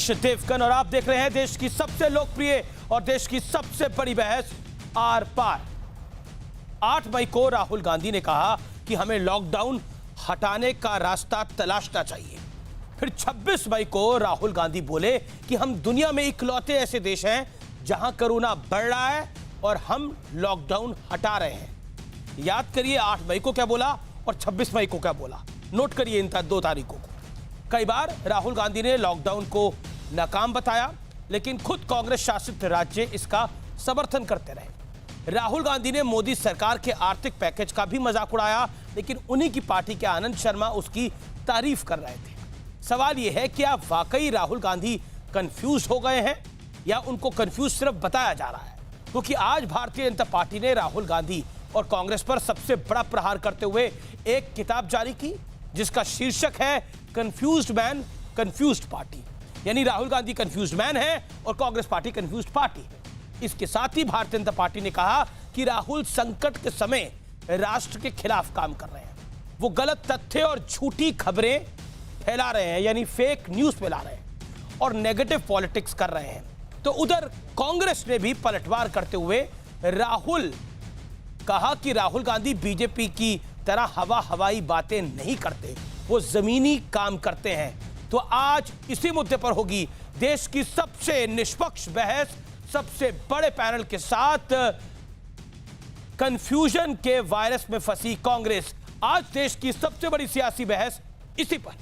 रमेश देवगन और आप देख रहे हैं देश की सबसे लोकप्रिय और देश की सबसे बड़ी बहस आर पार। 8 मई को राहुल गांधी ने कहा कि हमें लॉकडाउन हटाने का रास्ता तलाशना चाहिए। फिर 26 मई को राहुल गांधी बोले कि हम दुनिया में इकलौते ऐसे देश हैं जहां कोरोना बढ़ रहा है और हम लॉकडाउन हटा रहे हैं। याद करिए 8 मई को क्या बोला और 26 मई को क्या बोला, नोट करिए इन 2 तारीखों को। कई बार राहुल गांधी ने लॉकडाउन को नाकाम बताया, लेकिन खुद कांग्रेस शासित राज्य इसका समर्थन करते रहे। राहुल गांधी ने मोदी सरकार के आर्थिक पैकेज का भी मजाक उड़ाया, लेकिन उन्हीं की पार्टी के आनंद शर्मा उसकी तारीफ कर रहे थे। सवाल यह है कि क्या वाकई राहुल गांधी कंफ्यूज हो गए हैं या उनको कंफ्यूज सिर्फ बताया जा रहा है? क्योंकि आज भारतीय जनता पार्टी ने राहुल गांधी और कांग्रेस पर सबसे बड़ा प्रहार करते हुए एक किताब जारी की, जिसका शीर्षक है कंफ्यूज्ड मैन कंफ्यूज्ड पार्टी। यानी राहुल गांधी कंफ्यूज्ड मैन है और कांग्रेस पार्टी कंफ्यूज्ड पार्टी है। इसके साथ ही भारतीय जनता पार्टी ने कहा कि राहुल संकट के समय राष्ट्र के खिलाफ काम कर रहे हैं। वो गलत तथ्य और झूठी खबरें फैला रहे हैं, यानी फेक न्यूज फैला रहे हैं और नेगेटिव पॉलिटिक्स कर रहे हैं। तो उधर कांग्रेस ने भी पलटवार करते हुए कहा कि राहुल गांधी बीजेपी की तरह हवाई बातें नहीं करते, वो जमीनी काम करते हैं। तो आज इसी मुद्दे पर होगी देश की सबसे निष्पक्ष बहस, सबसे बड़े पैनल के साथ। कंफ्यूजन के वायरस में फंसी कांग्रेस, आज देश की सबसे बड़ी सियासी बहस इसी पर।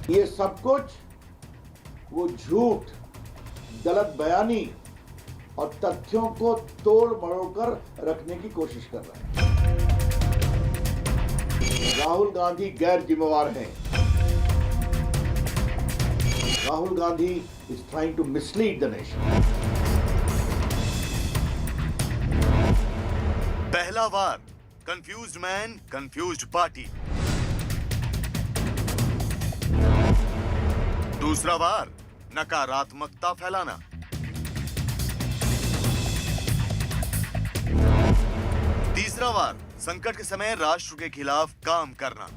ये सब कुछ वो झूठ, गलत बयानी और तथ्यों को तोड़ मरोड़ कर रखने की कोशिश कर रहे हैं। राहुल गांधी गैर जिम्मेवार हैं। Rahul Gandhi is trying to mislead the nation. पहला वार, कंफ्यूज्ड मैन कंफ्यूज्ड पार्टी। दूसरा वार, नकारात्मकता फैलाना। तीसरा वार, संकट के समय राष्ट्र के खिलाफ काम करना।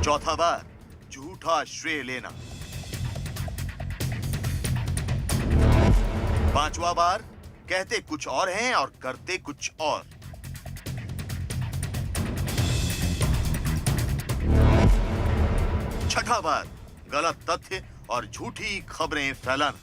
चौथा वार, झूठा श्रेय लेना। पांचवा वार, कहते कुछ और हैं और करते कुछ और। छठा बार, गलत तथ्य और झूठी खबरें फैलाना।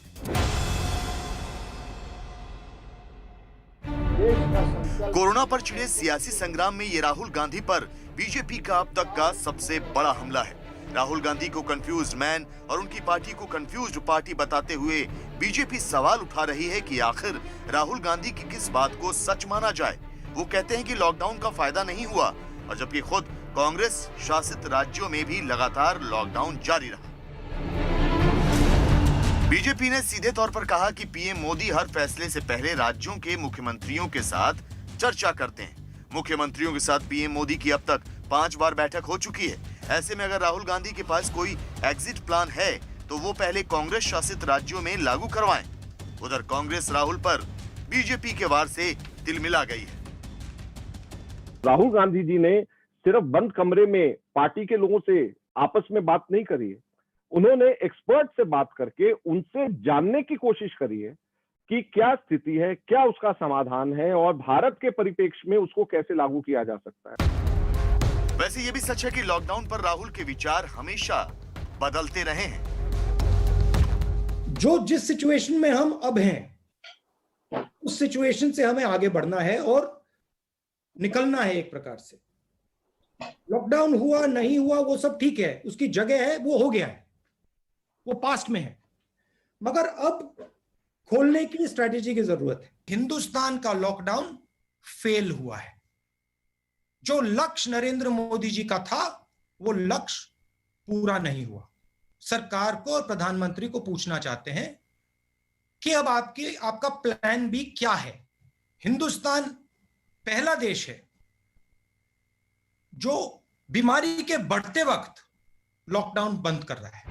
कोरोना पर छिड़े सियासी संग्राम में ये राहुल गांधी पर बीजेपी का अब तक का सबसे बड़ा हमला है। राहुल गांधी को कंफ्यूज्ड मैन और उनकी पार्टी को कंफ्यूज्ड पार्टी बताते हुए बीजेपी सवाल उठा रही है कि आखिर राहुल गांधी की किस बात को सच माना जाए। वो कहते हैं कि लॉकडाउन का फायदा नहीं हुआ, और जबकि खुद कांग्रेस शासित राज्यों में भी लगातार लॉकडाउन जारी रहा। बीजेपी ने सीधे तौर पर कहा कि पीएम मोदी हर फैसले से पहले राज्यों के मुख्यमंत्रियों के साथ चर्चा करते हैं। मुख्यमंत्रियों के साथ पीएम मोदी की अब तक 5 बार बैठक हो चुकी है। ऐसे में अगर राहुल गांधी के पास कोई एग्जिट प्लान है तो वो पहले कांग्रेस शासित राज्यों में लागू करवाएं। उधर कांग्रेस राहुल पर बीजेपी के वार से तिलमिला गई है। राहुल गांधी जी ने सिर्फ बंद कमरे में पार्टी के लोगों से आपस में बात नहीं करी है, उन्होंने एक्सपर्ट से बात करके उनसे जानने की कोशिश करी है कि क्या स्थिति है, क्या उसका समाधान है और भारत के परिप्रेक्ष्य में उसको कैसे लागू किया जा सकता है। वैसे ये भी सच है कि लॉकडाउन पर राहुल के विचार हमेशा बदलते रहे हैं। जो जिस सिचुएशन में हम अब हैं, उस सिचुएशन से हमें आगे बढ़ना है और निकलना है। एक प्रकार से लॉकडाउन हुआ नहीं हुआ वो सब ठीक है, उसकी जगह है, वो हो गया है, वो पास्ट में है। मगर अब खोलने की स्ट्रेटेजी की जरूरत है। हिंदुस्तान का लॉकडाउन फेल हुआ है। जो लक्ष्य नरेंद्र मोदी जी का था वो लक्ष्य पूरा नहीं हुआ। सरकार को और प्रधानमंत्री को पूछना चाहते हैं कि अब आपका प्लान बी क्या है। हिंदुस्तान पहला देश है जो बीमारी के बढ़ते वक्त लॉकडाउन बंद कर रहा है।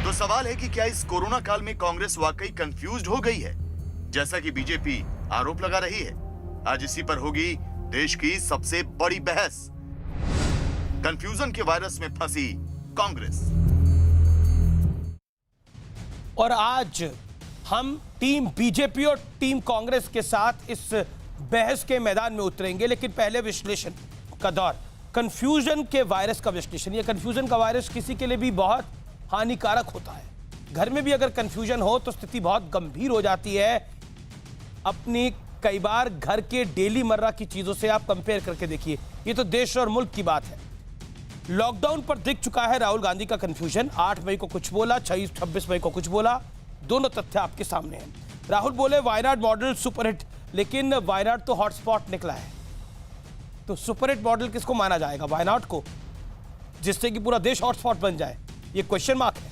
तो सवाल है कि क्या इस कोरोना काल में कांग्रेस वाकई कंफ्यूज्ड हो गई है, जैसा कि बीजेपी आरोप लगा रही है। आज इसी पर होगी देश की सबसे बड़ी बहस। कंफ्यूजन के वायरस में फंसी कांग्रेस। और आज हम टीम बीजेपी और टीम कांग्रेस के साथ इस बहस के मैदान में उतरेंगे, लेकिन पहले विश्लेषण का दौर। कंफ्यूजन के वायरस का विश्लेषण। यह कंफ्यूजन का वायरस किसी के लिए भी बहुत हानिकारक होता है। घर में भी अगर कंफ्यूजन हो तो स्थिति बहुत गंभीर हो जाती है। अपनी कई बार घर के डेली मर्रा की चीजों से आप कंपेयर करके देखिए। ये तो देश और मुल्क की बात है। लॉकडाउन पर दिख चुका है राहुल गांधी का कंफ्यूजन। 8 मई को कुछ बोला, 26 मई को कुछ बोला। दोनों तथ्य आपके सामने हैं। राहुल बोले वायनाड मॉडल सुपरहिट, लेकिन वायनाड तो हॉटस्पॉट निकला है। तो सुपरहिट मॉडल किसको माना जाएगा? वायनाड को, जिससे कि पूरा देश हॉटस्पॉट बन जाए? ये क्वेश्चन मार्क है।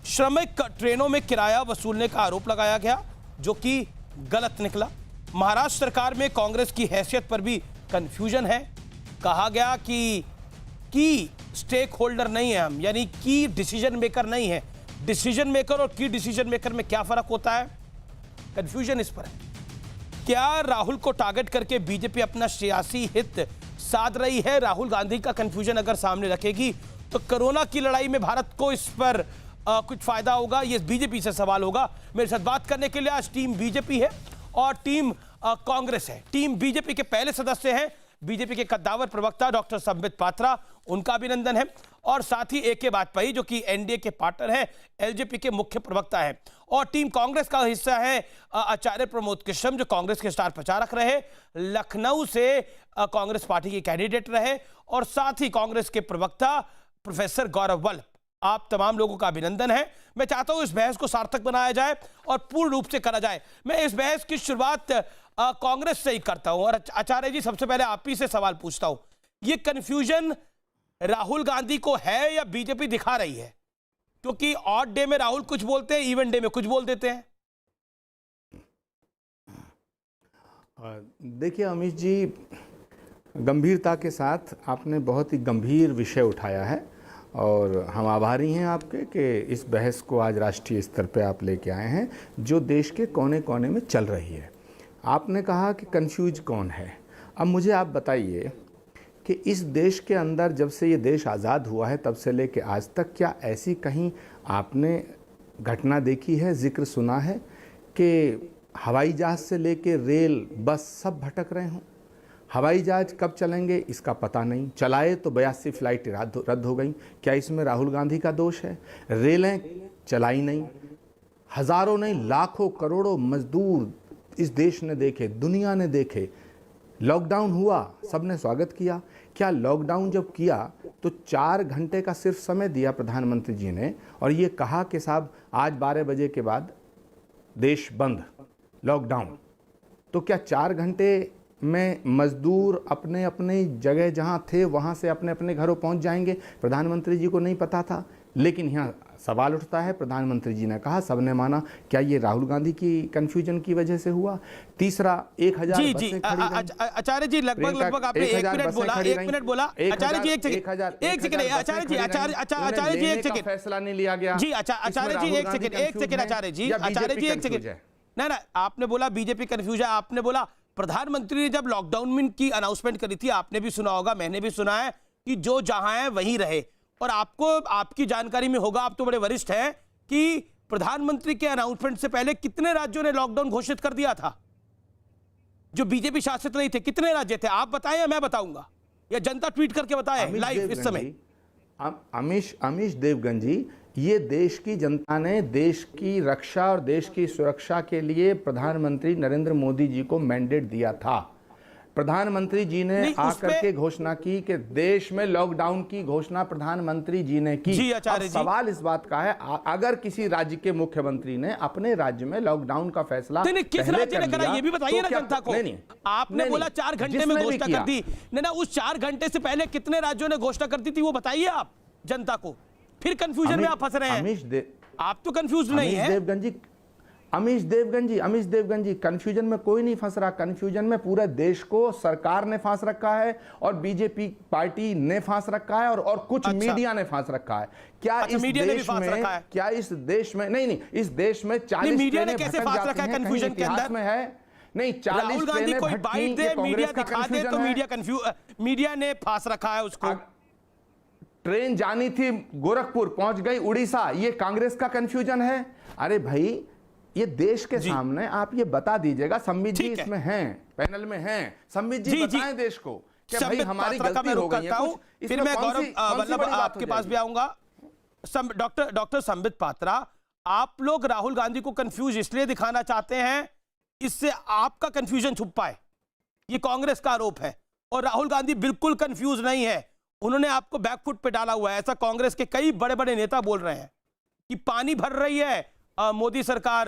श्रमिक ट्रेनों में किराया वसूलने का आरोप लगाया गया, जो कि गलत निकला। महाराष्ट्र सरकार में कांग्रेस की हैसियत पर भी कंफ्यूजन है। कहा गया कि की स्टेक होल्डर नहीं है हम, यानी की डिसीजन मेकर नहीं है। डिसीजन मेकर और की डिसीजन मेकर में क्या फर्क होता है? कंफ्यूजन इस पर है। क्या राहुल को टारगेट करके बीजेपी अपना सियासी हित साध रही है? राहुल गांधी का कंफ्यूजन अगर सामने रखेगी तो कोरोना की लड़ाई में भारत को इस पर कुछ फायदा होगा? ये बीजेपी से सवाल होगा। मेरे साथ बात करने के लिए आज टीम बीजेपी है और टीम कांग्रेस है। टीम बीजेपी के पहले सदस्य हैं बीजेपी के कद्दावर प्रवक्ता डॉक्टर संबित पात्रा, उनका अभिनंदन है। और साथ ही AK वाजपेयी, जो कि एनडीए के पार्टनर हैं, एलजेपी के मुख्य प्रवक्ता हैं। और टीम कांग्रेस का हिस्सा है आचार्य प्रमोद कृष्णम, जो कांग्रेस के स्टार प्रचारक रहे, लखनऊ से कांग्रेस पार्टी के कैंडिडेट रहे, और साथ ही कांग्रेस के प्रवक्ता प्रोफेसर गौरव वल्लभ। आप तमाम लोगों का अभिनंदन है। मैं चाहता हूं इस बहस को सार्थक बनाया जाए और पूर्ण रूप से करा जाए। मैं इस बहस की शुरुआत कांग्रेस से ही करता हूं। और आचार्य जी, सबसे पहले आप ही से सवाल पूछता हूं। ये कंफ्यूजन राहुल गांधी को है या बीजेपी दिखा रही है? क्योंकि ऑड डे में राहुल कुछ बोलते हैं, इवन डे में कुछ बोल देते हैं। देखिए अमित जी, गंभीरता के साथ आपने बहुत ही गंभीर विषय उठाया है और हम आभारी हैं आपके कि इस बहस को आज राष्ट्रीय स्तर पे आप लेके आए हैं, जो देश के कोने कोने में चल रही है। आपने कहा कि कंफ्यूज कौन है। अब मुझे आप बताइए कि इस देश के अंदर जब से ये देश आज़ाद हुआ है तब से लेके आज तक क्या ऐसी कहीं आपने घटना देखी है, जिक्र सुना है कि हवाई जहाज़ से लेके रेल, बस सब भटक रहे हों? हवाई जहाज़ कब चलेंगे इसका पता नहीं। चलाए तो 82 फ्लाइट रद्द हो गई। क्या इसमें राहुल गांधी का दोष है? रेलें चलाई नहीं। हज़ारों नहीं, लाखों करोड़ों मजदूर इस देश ने देखे, दुनिया ने देखे। लॉकडाउन हुआ, सबने स्वागत किया। क्या लॉकडाउन जब किया तो 4 घंटे का सिर्फ समय दिया प्रधानमंत्री जी ने और ये कहा कि साहब आज 12 बजे के बाद देश बंद, लॉकडाउन। तो क्या 4 घंटे में मजदूर अपने अपने जगह जहाँ थे वहाँ से अपने अपने घरों पहुँच जाएंगे? प्रधानमंत्री जी को नहीं पता था। लेकिन यहाँ सवाल उठता है, प्रधानमंत्री जी ने कहा, सबने माना, क्या ये राहुल गांधी की कंफ्यूजन की वजह से हुआ? तीसरा, 1000 बसें खड़ी रहीं। आचार्य जी, लगभग आपने 1 मिनट बोला। आचार्य जी 1 सेकंड, आचार्य जी 1 सेकंड, फैसला नहीं लिया गया जी। आचार्य जी 1 सेकंड, आचार्य जी 1 सेकंड। ना, आपने बोला बीजेपी कंफ्यूज है। आपने बोला प्रधानमंत्री ने जब लॉकडाउन की अनाउंसमेंट करी थी, आपने भी सुना होगा, मैंने भी सुना है कि जो जहां है वहीं रहे। और आपको, आपकी जानकारी में होगा, आप तो बड़े वरिष्ठ हैं, कि प्रधानमंत्री के अनाउंसमेंट से पहले कितने राज्यों ने लॉकडाउन घोषित कर दिया था जो बीजेपी शासित नहीं थे? कितने राज्य थे? आप बताएं या मैं बताऊंगा, या जनता ट्वीट करके बताएं लाइव इस समय? अमीश देवगन जी, ये देश की जनता ने देश की रक्षा और देश की सुरक्षा के लिए प्रधानमंत्री नरेंद्र मोदी जी को मैंडेट दिया था। प्रधानमंत्री जी ने आकर के घोषणा की कि देश में लॉकडाउन की घोषणा प्रधानमंत्री जी ने की। जी आचार्य जी, सवाल इस बात का है, अगर किसी राज्य के मुख्यमंत्री ने अपने राज्य में लॉकडाउन का फैसला किस राज्य ने करा, ये भी बताइए ना जनता को। आपने बोला 4 घंटे में घोषणा कर दी, ना उस 4 घंटे से पहले कितने राज्यों ने घोषणा कर दी थी, वो बताइए आप जनता को। फिर कंफ्यूजन में आप फंस रहे हैं। आप तो कंफ्यूज नहीं है। देवगन जी, अमीश देवगन जी कंफ्यूजन में कोई नहीं फंस रहा। कंफ्यूजन में पूरे देश को सरकार ने फांस रखा है और बीजेपी पार्टी ने फांस रखा है और कुछ मीडिया ने फांस रखा है। क्या इस देश में नहीं इस देश में 40 मीडिया ने कैसे फांस रखा है कंफ्यूजन के अंदर में है? नहीं, 40 राहुल गांधी कोई बाइट दे, मीडिया दिखा दे तो मीडिया ने फांस रखा है उसको। ट्रेन जानी थी गोरखपुर, पहुंच गई उड़ीसा, ये कांग्रेस का कंफ्यूजन है? अरे भाई, ये देश के सामने आप ये बता दीजिएगा। संबित जी इसमें हैं, पैनल में हैं। संबित जी बताएं देश को कि भाई हमारी गलती हो गई है। फिर मैं गौरव वल्लभ आपके पास भी आऊंगा। डॉक्टर संबित पात्रा, आप लोग राहुल गांधी को कंफ्यूज इसलिए दिखाना चाहते हैं इससे आपका कंफ्यूजन छुप पाए, ये कांग्रेस का आरोप है। और राहुल गांधी बिल्कुल कंफ्यूज नहीं है, उन्होंने आपको बैकफुट पे डाला हुआ है। ऐसा कांग्रेस के कई बड़े बड़े नेता बोल रहे हैं कि पानी भर रही है मोदी सरकार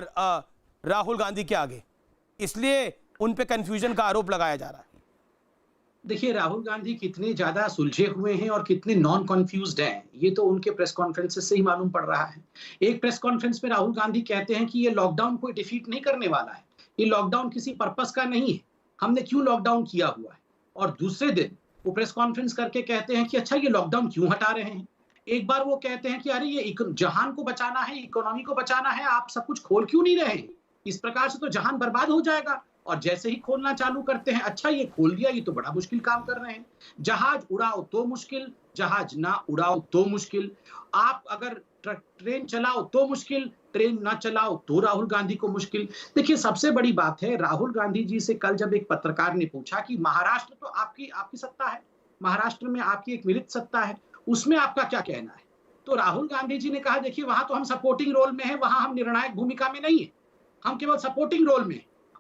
राहुल गांधी के आगे, इसलिए उन पे कंफ्यूजन का आरोप लगाया जा रहा है। देखिए, राहुल गांधी कितने ज्यादा सुलझे हुए हैं और कितने नॉन कन्फ्यूज्ड हैं, ये तो उनके प्रेस कॉन्फ्रेंसेस से ही मालूम पड़ रहा है। एक प्रेस कॉन्फ्रेंस में राहुल गांधी कहते हैं कि ये लॉकडाउन कोई डिफीट नहीं करने वाला है, ये लॉकडाउन किसी पर्पस का नहीं है, हमने क्यों लॉकडाउन किया हुआ है। और दूसरे दिन वो प्रेस कॉन्फ्रेंस करके कहते हैं कि अच्छा ये लॉकडाउन क्यों हटा रहे हैं। एक बार वो कहते हैं कि अरे ये जहान को बचाना है, इकोनॉमी को बचाना है, आप सब कुछ खोल क्यों नहीं रहे, इस प्रकार से तो जहान बर्बाद हो जाएगा। और जैसे ही खोलना चालू करते हैं, अच्छा ये खोल दिया, ये तो बड़ा मुश्किल काम कर रहे हैं। जहाज उड़ाओ तो मुश्किल, जहाज ना उड़ाओ तो मुश्किल, आप अगर ट्रेन चलाओ तो मुश्किल, ट्रेन ना चलाओ तो राहुल गांधी को मुश्किल। देखिए, सबसे बड़ी बात है, राहुल गांधी जी से कल जब एक पत्रकार ने पूछा कि महाराष्ट्र तो आपकी सत्ता है, महाराष्ट्र में आपकी एक मिलित सत्ता है, उसमें आपका क्या कहना है। तो राहुल गांधी जी ने कहा, देखिए वहां तो हम सपोर्टिंग रोल में हैं, वहां हम निर्णायक भूमिका में नहीं है, हम केवल सपोर्टिंग रोल में।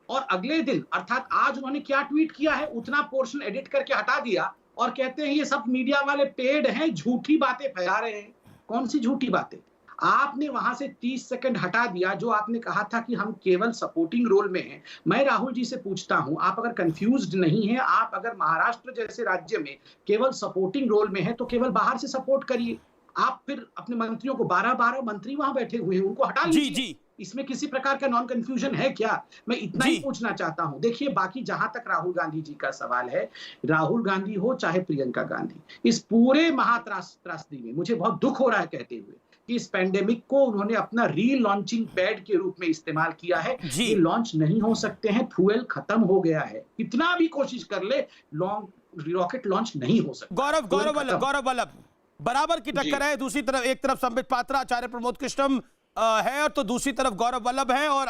और अगले दिन अर्थात आज उन्होंने क्या ट्वीट किया है, उतना पोर्शन एडिट करके हटा दिया और कहते हैं ये सब मीडिया वाले पेड हैं, झूठी बातें फैला रहे हैं। कौन सी झूठी बातें? आपने वहां से 30 सेकंड हटा दिया, जो आपने कहा था कि हम केवल सपोर्टिंग रोल में हैं। मैं राहुल जी से पूछता हूं, आप अगर कंफ्यूज्ड नहीं हैं, आप अगर महाराष्ट्र जैसे राज्य में केवल सपोर्टिंग रोल में हैं, तो केवल बाहर से सपोर्ट करिए। आप फिर अपने मंत्रियों को 12 मंत्री वहां बैठे हुए हैं, उनको हटा लीजिए। इसमें किसी प्रकार का नॉन कंफ्यूजन है क्या? मैं इतना ही पूछना चाहता हूं। देखिए, बाकी जहां तक राहुल गांधी जी का सवाल है, राहुल गांधी हो चाहे प्रियंका गांधी, इस पूरे महात्रासदी में मुझे बहुत दुख हो रहा है कहते हुए कि इस पेंडेमिक को उन्होंने अपना री-लॉन्चिंग पैड के रूप में इस्तेमाल किया है। ये लॉन्च नहीं हो सकते हैं, फ्यूल खत्म हो गया है, कितना भी कोशिश कर ले रॉकेट लॉन्च नहीं हो सकता। गौरव वल्लभ बराबर की टक्कर है। दूसरी तरफ, एक तरफ संबित पात्रा, आचार्य प्रमोद कृष्णम है, और तो दूसरी तरफ गौरव वल्लभ है, और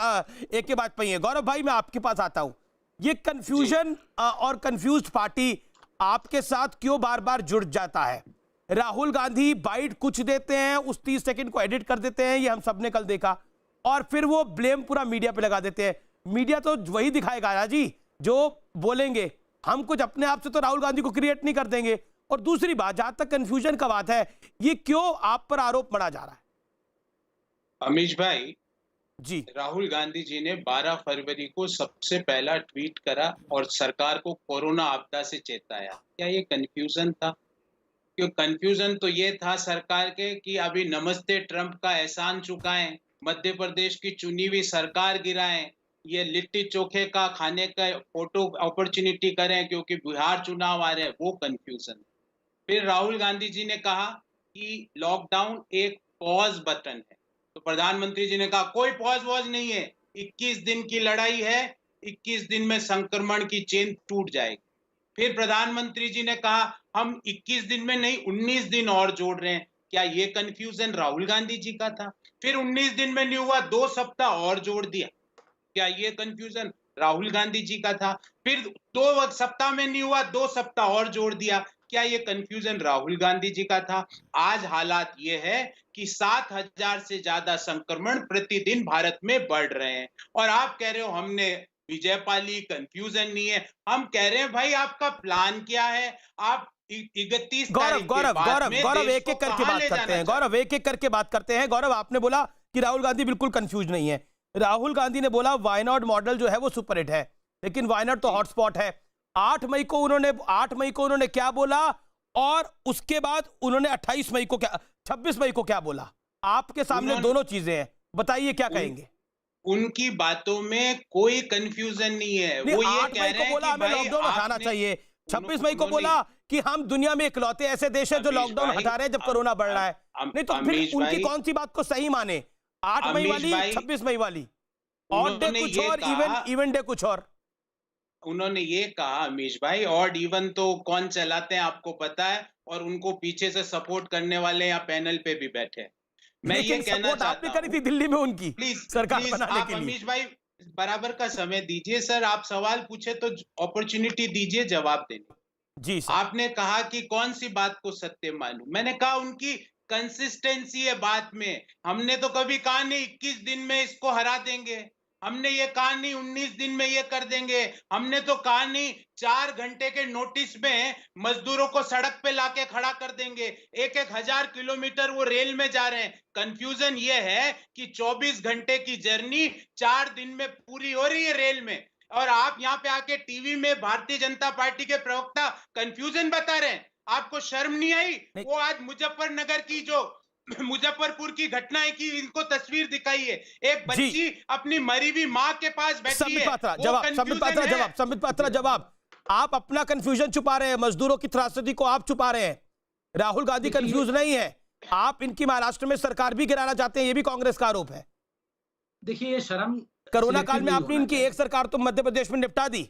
एक के बाद पहिए। गौरव भाई, मैं आपके पास आता हूं। ये कंफ्यूजन और कंफ्यूज्ड पार्टी आपके साथ क्यों बार बार जुड़ जाता है? राहुल गांधी बाइट कुछ देते हैं, उस 30 सेकंड को एडिट कर देते हैं, ये हम सबने कल देखा, और फिर वो ब्लेम पूरा मीडिया पे लगा देते हैं। मीडिया तो वही दिखाएगा ना जी जो बोलेंगे, हम कुछ अपने आप से तो राहुल गांधी को क्रिएट नहीं कर देंगे। और दूसरी बात, जहां तक कंफ्यूजन का बात है, ये क्यों आप पर आरोप मढ़ा जा रहा है? अमीश भाई जी, राहुल गांधी जी ने 12 फरवरी को सबसे पहला ट्वीट करा और सरकार को कोरोना आपदा से चेताया। क्या ये कंफ्यूजन था? क्यों कंफ्यूजन तो ये था सरकार के कि अभी नमस्ते ट्रंप का एहसान चुकाएं, मध्य प्रदेश की चुनी हुई सरकार गिराएं, ये लिट्टी चोखे का खाने का फोटो अपॉर्चुनिटी करें क्योंकि बिहार चुनाव आ रहे हैं, वो कंफ्यूजन। फिर राहुल गांधी जी ने कहा कि लॉकडाउन एक पॉज बटन है, तो प्रधानमंत्री जी ने कहा कोई पॉज वॉज नहीं है, 21 दिन की लड़ाई है, 21 दिन में संक्रमण की चेन टूट जाएगी। फिर प्रधानमंत्री जी ने कहा हम 21 दिन में नहीं 19 दिन और जोड़ रहे हैं। क्या ये कंफ्यूजन राहुल गांधी जी का था? फिर 19 दिन में नहीं हुआ, 2 सप्ताह और जोड़ दिया। क्या ये कंफ्यूजन राहुल गांधी जी का था? फिर 2 सप्ताह में नहीं हुआ, 2 सप्ताह और जोड़ दिया। क्या ये कंफ्यूजन राहुल गांधी जी का था? आज हालात ये है कि 7,000 से ज्यादा संक्रमण प्रतिदिन भारत में बढ़ रहे हैं, और आप कह रहे हो हमने विजय पाली, कंफ्यूजन नहीं है। हम कह रहे हैं भाई आपका प्लान क्या है? आप 31 गौरव एक एक करके बात करते हैं। गौरव एक एक करके बात करते हैं। गौरव, आपने बोला कि राहुल गांधी बिल्कुल कंफ्यूज नहीं है। राहुल गांधी ने बोला वायनाड मॉडल जो है वो सुपरहिट है, लेकिन वायनाड तो हॉटस्पॉट है। 8 मई को उन्होंने क्या बोला, और उसके बाद उन्होंने 26 मई को क्या बोला? आपके सामने दोनों चीजें हैं, बताइए क्या कहेंगे? उनकी बातों में कोई कंफ्यूजन नहीं है। नहीं, वो ये 8 कह मई रहे को हैं बोला कि हमें भाई लॉकडाउन हटाना आपने- चाहिए, 26 मई को उन्होंने- बोला कि हम दुनिया में इकलौते ऐसे देश है जो अमीश लॉकडाउन भाई, हटा रहे हैं जब कोरोना बढ़ रहा है। नहीं तो फिर अमीश उनकी भाई- कौन सी बात को सही माने, 8 मई अमीश वाली, भाई, 26 मई वाली, ऑड डे उन्होंने कुछ ये और, कहा- इवन डे कुछ और। उन्होंने ये कहा अमीश भाई, ऑड इवन तो कौन चलाते हैं आपको पता है, और उनको पीछे से सपोर्ट करने वाले यहाँ पैनल पे भी बैठे हैं। मैं ये लेकिन कहना सपोर्ट आपने चाहता करी हूँ, थी दिल्ली में उनकी प्लीज सरकार प्लीज बनाने आप के लिए। अमीश भाई बराबर का समय दीजिए सर, आप सवाल पूछे तो अपॉर्चुनिटी दीजिए जवाब देने। जी सर। आपने कहा कि कौन सी बात को सत्य मानूं, मैंने कहा उनकी कंसिस्टेंसी है बात में। हमने तो कभी कहा नहीं 21 दिन में इसको हरा देंगे, हमने ये कहा नहीं 19 दिन में ये कर देंगे, हमने तो कहा नहीं 4 घंटे के नोटिस में मजदूरों को सड़क पे लाके खड़ा कर देंगे, 1,000 किलोमीटर वो रेल में जा रहे हैं। कंफ्यूजन ये है कि 24 घंटे की जर्नी 4 दिन में पूरी हो रही है रेल में, और आप यहाँ पे आके टीवी में भारतीय जनता पार्टी के प्रवक्ता कंफ्यूजन बता रहे हैं। आपको शर्म नहीं आई? नहीं। वो आज मुजफ्फरनगर की जो मुजफ्फरपुर की घटनाएं की इनको तस्वीर दिखाई है, एक बच्ची अपनी मरी हुई माँ के पास बैठी संबित है, पात्रा वो जवाब, संबित confusion पात्रा है। जवाब, संबित पात्रा जवाब। आप अपना कंफ्यूजन छुपा रहे हैं, मजदूरों की त्रासदी को आप छुपा रहे हैं। राहुल गांधी देखिए- कंफ्यूज नहीं है, आप इनकी महाराष्ट्र में सरकार भी गिराना चाहते हैं, ये भी कांग्रेस का आरोप है। देखिए ये शर्म कोरोना सिलेक्टिव काल में नहीं आपने होना इनकी चाहिए। एक सरकार तो मध्य प्रदेश में निपटा दी।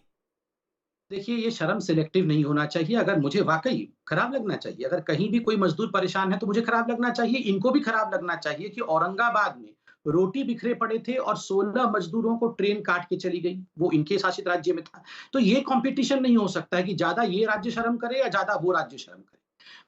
देखिए ये शर्म सिलेक्टिव नहीं होना चाहिए। अगर मुझे वाकई खराब लगना चाहिए, अगर कहीं भी कोई मजदूर परेशान है तो मुझे खराब लगना चाहिए, इनको भी खराब लगना चाहिए कि औरंगाबाद में रोटी बिखरे पड़े थे और 16 मजदूरों को ट्रेन काट के चली गई, वो इनके शासित राज्य में था। तो ये कंपटीशन नहीं हो सकता है कि ज्यादा ये राज्य शर्म करे या ज्यादा वो राज्य शर्म करे।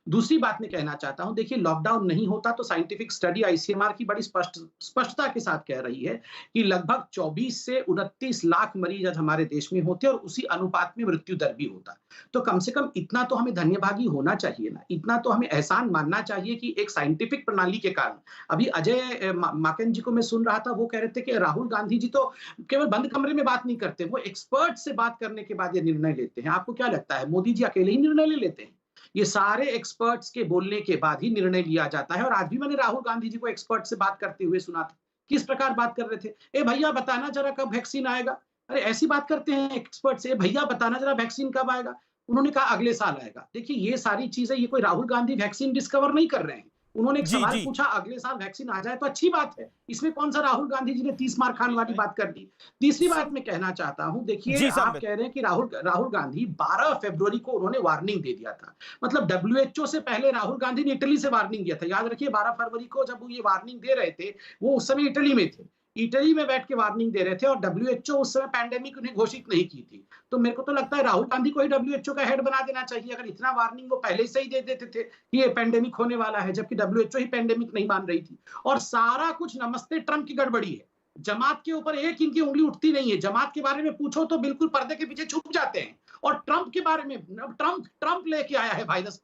दूसरी बात मैं कहना चाहता हूं, देखिए लॉकडाउन नहीं होता तो साइंटिफिक स्टडी आईसीएमआर की बड़ी स्पष्टता के साथ कह रही है कि लगभग 24 से 29 लाख मरीज आज हमारे देश में होते और उसी अनुपात में मृत्यु दर भी होता। तो कम से कम इतना तो हमें धन्यभागी होना चाहिए ना, इतना तो हमें एहसान मानना चाहिए कि एक साइंटिफिक प्रणाली के कारण। अभी अजय माकन जी को मैं सुन रहा था, वो कह रहे थे कि राहुल गांधी जी तो केवल बंद कमरे में बात नहीं करते, वो एक्सपर्ट से बात करने के बाद ये निर्णय लेते हैं। आपको क्या लगता है मोदी जी अकेले ही निर्णय ले लेते हैं? ये सारे एक्सपर्ट्स के बोलने के बाद ही निर्णय लिया जाता है। और आज भी मैंने राहुल गांधी जी को एक्सपर्ट से बात करते हुए सुना था। किस प्रकार बात कर रहे थे? ए भैया बताना जरा कब वैक्सीन आएगा। अरे ऐसी बात करते हैं एक्सपर्ट से, भैया बताना जरा वैक्सीन कब आएगा। उन्होंने कहा अगले साल आएगा। देखिए ये सारी चीजें, ये कोई राहुल गांधी वैक्सीन डिस्कवर नहीं कर रहे हैं। उन्होंने एक जी, सवाल जी। पूछा, अगले साल वैक्सीन आ जाए तो अच्छी बात है, इसमें कौन सा राहुल गांधी जी ने 30 मार खान वाली बात कर दी। तीसरी बात मैं कहना चाहता हूं, देखिए जी, आप संबित। कह रहे हैं कि राहुल गांधी 12 फरवरी को उन्होंने वार्निंग दे दिया था। मतलब WHO से पहले राहुल गांधी ने इटली से वार्निंग दिया था। याद रखिए 12 फरवरी को जब वो ये वार्निंग दे रहे थे, वो उस समय इटली में थे, इटली में बैठ के वार्निंग दे रहे थे, और WHO उस समय पैंडेमिक उन्हें घोषित नहीं की थी। तो मेरे को तो लगता है राहुल गांधी को ही WHO का हेड बना देना चाहिए। अगर इतना वार्निंग वो पहले से ही दे देते थे कि ये पैंडेमिक होने वाला है, जबकि WHO ही पैंडेमिक नहीं मान रही थी। और सारा कुछ नमस्ते ट्रंप की गड़बड़ी है। जमात के ऊपर एक इनकी उंगली उठती नहीं है। जमात के बारे में पूछो तो बिल्कुल पर्दे के पीछे छुप जाते हैं। और ट्रंप के बारे में, ट्रंप लेके आया है वायरस,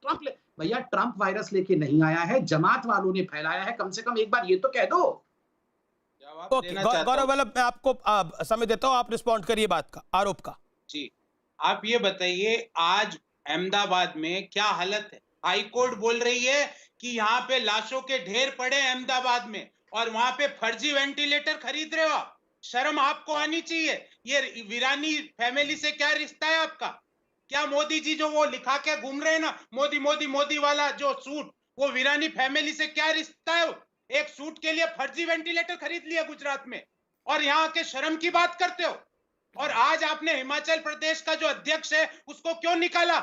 भैया ट्रंप वायरस लेके नहीं आया है, जमात वालों ने फैलाया है। कम से कम एक बार ये तो कह दो। जवाब ओके, देना चाहता गौरव हूं। वल्लभ, मैं आपको समय देता हूं, आप रिस्पॉन्ड करिए बात का, आरोप का। जी, आप ये बताइए आज अहमदाबाद में क्या हालत है? हाई कोर्ट बोल रही है कि यहाँ पे लाशों के ढेर पड़े हैं अहमदाबाद में, और वहां पे फर्जी वेंटिलेटर खरीद रहे हो आप। शर्म आपको आनी चाहिए। ये वीरानी फैमिली से क्या रिश्ता है आपका? क्या मोदी जी जो वो लिखा के घूम रहे हैं ना, मोदी मोदी मोदी वाला जो सूट, वो वीरानी फैमिली से क्या रिश्ता है? एक सूट के लिए फर्जी वेंटिलेटर खरीद लिया गुजरात में, और यहाँ के शर्म की बात करते हो। और आज आपने हिमाचल प्रदेश का जो अध्यक्ष है उसको क्यों निकाला?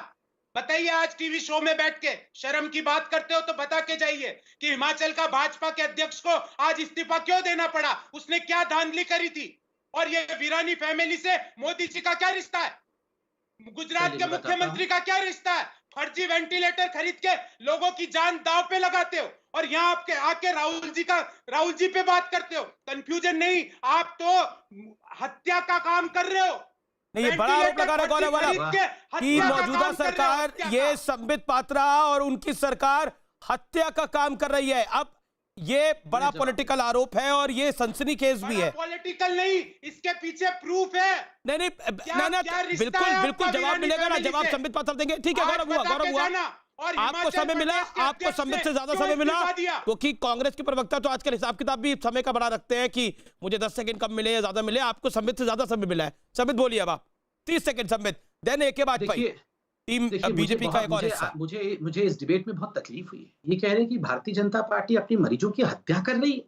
बताइए, आज टीवी शो में बैठ के शर्म की बात करते हो तो बता के जाइए कि हिमाचल का भाजपा के अध्यक्ष को आज इस्तीफा क्यों देना पड़ा, उसने क्या धांधली करी थी? और ये वीरानी फैमिली से मोदी जी का क्या रिश्ता है? गुजरात के मुख्यमंत्री का क्या रिश्ता है? फर्जी वेंटिलेटर खरीद के लोगों की जान दांव पे लगाते हो, और यहाँ आपके आके राहुल जी पे बात करते हो। कंफ्यूजन नहीं, आप तो हत्या का काम कर रहे हो। नहीं, ये बड़ा आरोप लगा रहा है गौरव वल्लभ कि मौजूदा सरकार, ये संबित पात्रा और उनकी सरकार हत्या का काम कर रही है। अब ये बड़ा पॉलिटिकल आरोप है और ये सनसनीखेज भी है। पॉलिटिकल नहीं, इसके पीछे प्रूफ है। नहीं क्या रिश्ता बिल्कुल है बिल्कुल आपका जवाब वीरानी मिलेगा ना, फैमिली जवाब से? संबित पात्रा देंगे। ठीक है, आज गौरव बता के हुआ। जाना। और आपको हिमाचल समय मिला, प्रदेश के आपको अध्यक्ष संबित ने से ज्यादा क्यों समय मिला, इस्तीफा दिया? क्योंकि कांग्रेस के प्रवक्ता तो आजकल हिसाब किताब भी समय का बड़ा रखते हैं कि मुझे 10 सेकंड कम मिले या ज्यादा मिले। आपको संबित से ज्यादा समय मिला है। संबित बोलिए अब आप 30 सेकंड संबित, देन एक के बाद टीम बीजेपी का एक और हिस्सा। मुझे इस डिबेट में बहुत तकलीफ हुई है। ये कह रहे हैं कि भारतीय जनता पार्टी अपनी मरीजों की हत्या कर रही है।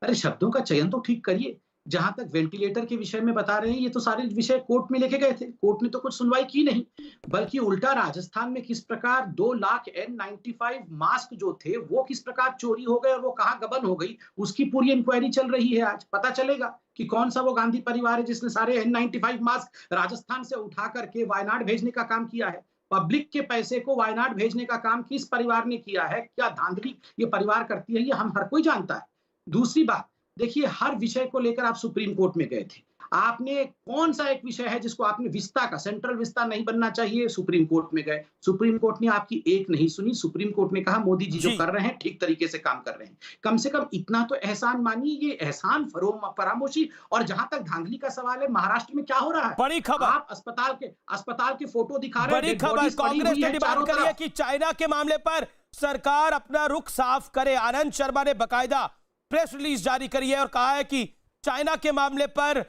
अरे शब्दों का चयन तो ठीक करिए। जहां तक वेंटिलेटर के विषय में बता रहे हैं, ये तो सारे विषय कोर्ट में लेके गए थे, कोर्ट ने तो कुछ सुनवाई की नहीं, बल्कि उल्टा राजस्थान में किस प्रकार 2 लाख N95 मास्क जो थे वो किस प्रकार चोरी हो गए और वो कहां गबन हो गई, उसकी पूरी इंक्वायरी चल रही है। आज पता चलेगा कि कौन सा वो गांधी परिवार है जिसने सारे N95 मास्क राजस्थान से उठा करके वायनाड भेजने का काम किया है। पब्लिक के पैसे को वायनाड भेजने का काम किस परिवार ने किया है, क्या धांधली ये परिवार करती है, ये हम हर कोई जानता है। दूसरी बात, देखिए हर विषय को लेकर आप सुप्रीम कोर्ट में गए थे। आपने कौन सा एक विषय है जिसको आपने विस्ता का, सेंट्रल विस्ता नहीं बनना चाहिए, सुप्रीम कोर्ट में गए। सुप्रीम कोर्ट ने आपकी एक नहीं सुनी। सुप्रीम कोर्ट ने कहा मोदी जी जो कर रहे हैं ठीक तरीके से काम कर रहे हैं। कम से कम इतना तो एहसान मानिए, ये एहसान फरामोशी। और जहां तक धांधली का सवाल है, महाराष्ट्र में क्या हो रहा है, बड़ी खबर, आप अस्पताल के फोटो दिखा रहे हैं। बड़ी खबर, कांग्रेस ने डिमांड करी है कि चाइना के मामले पर सरकार अपना रुख साफ करे। आनंद शर्मा ने बाकायदा प्रेस रिलीज जारी करी है और कहा है कि चाइना के मामले पर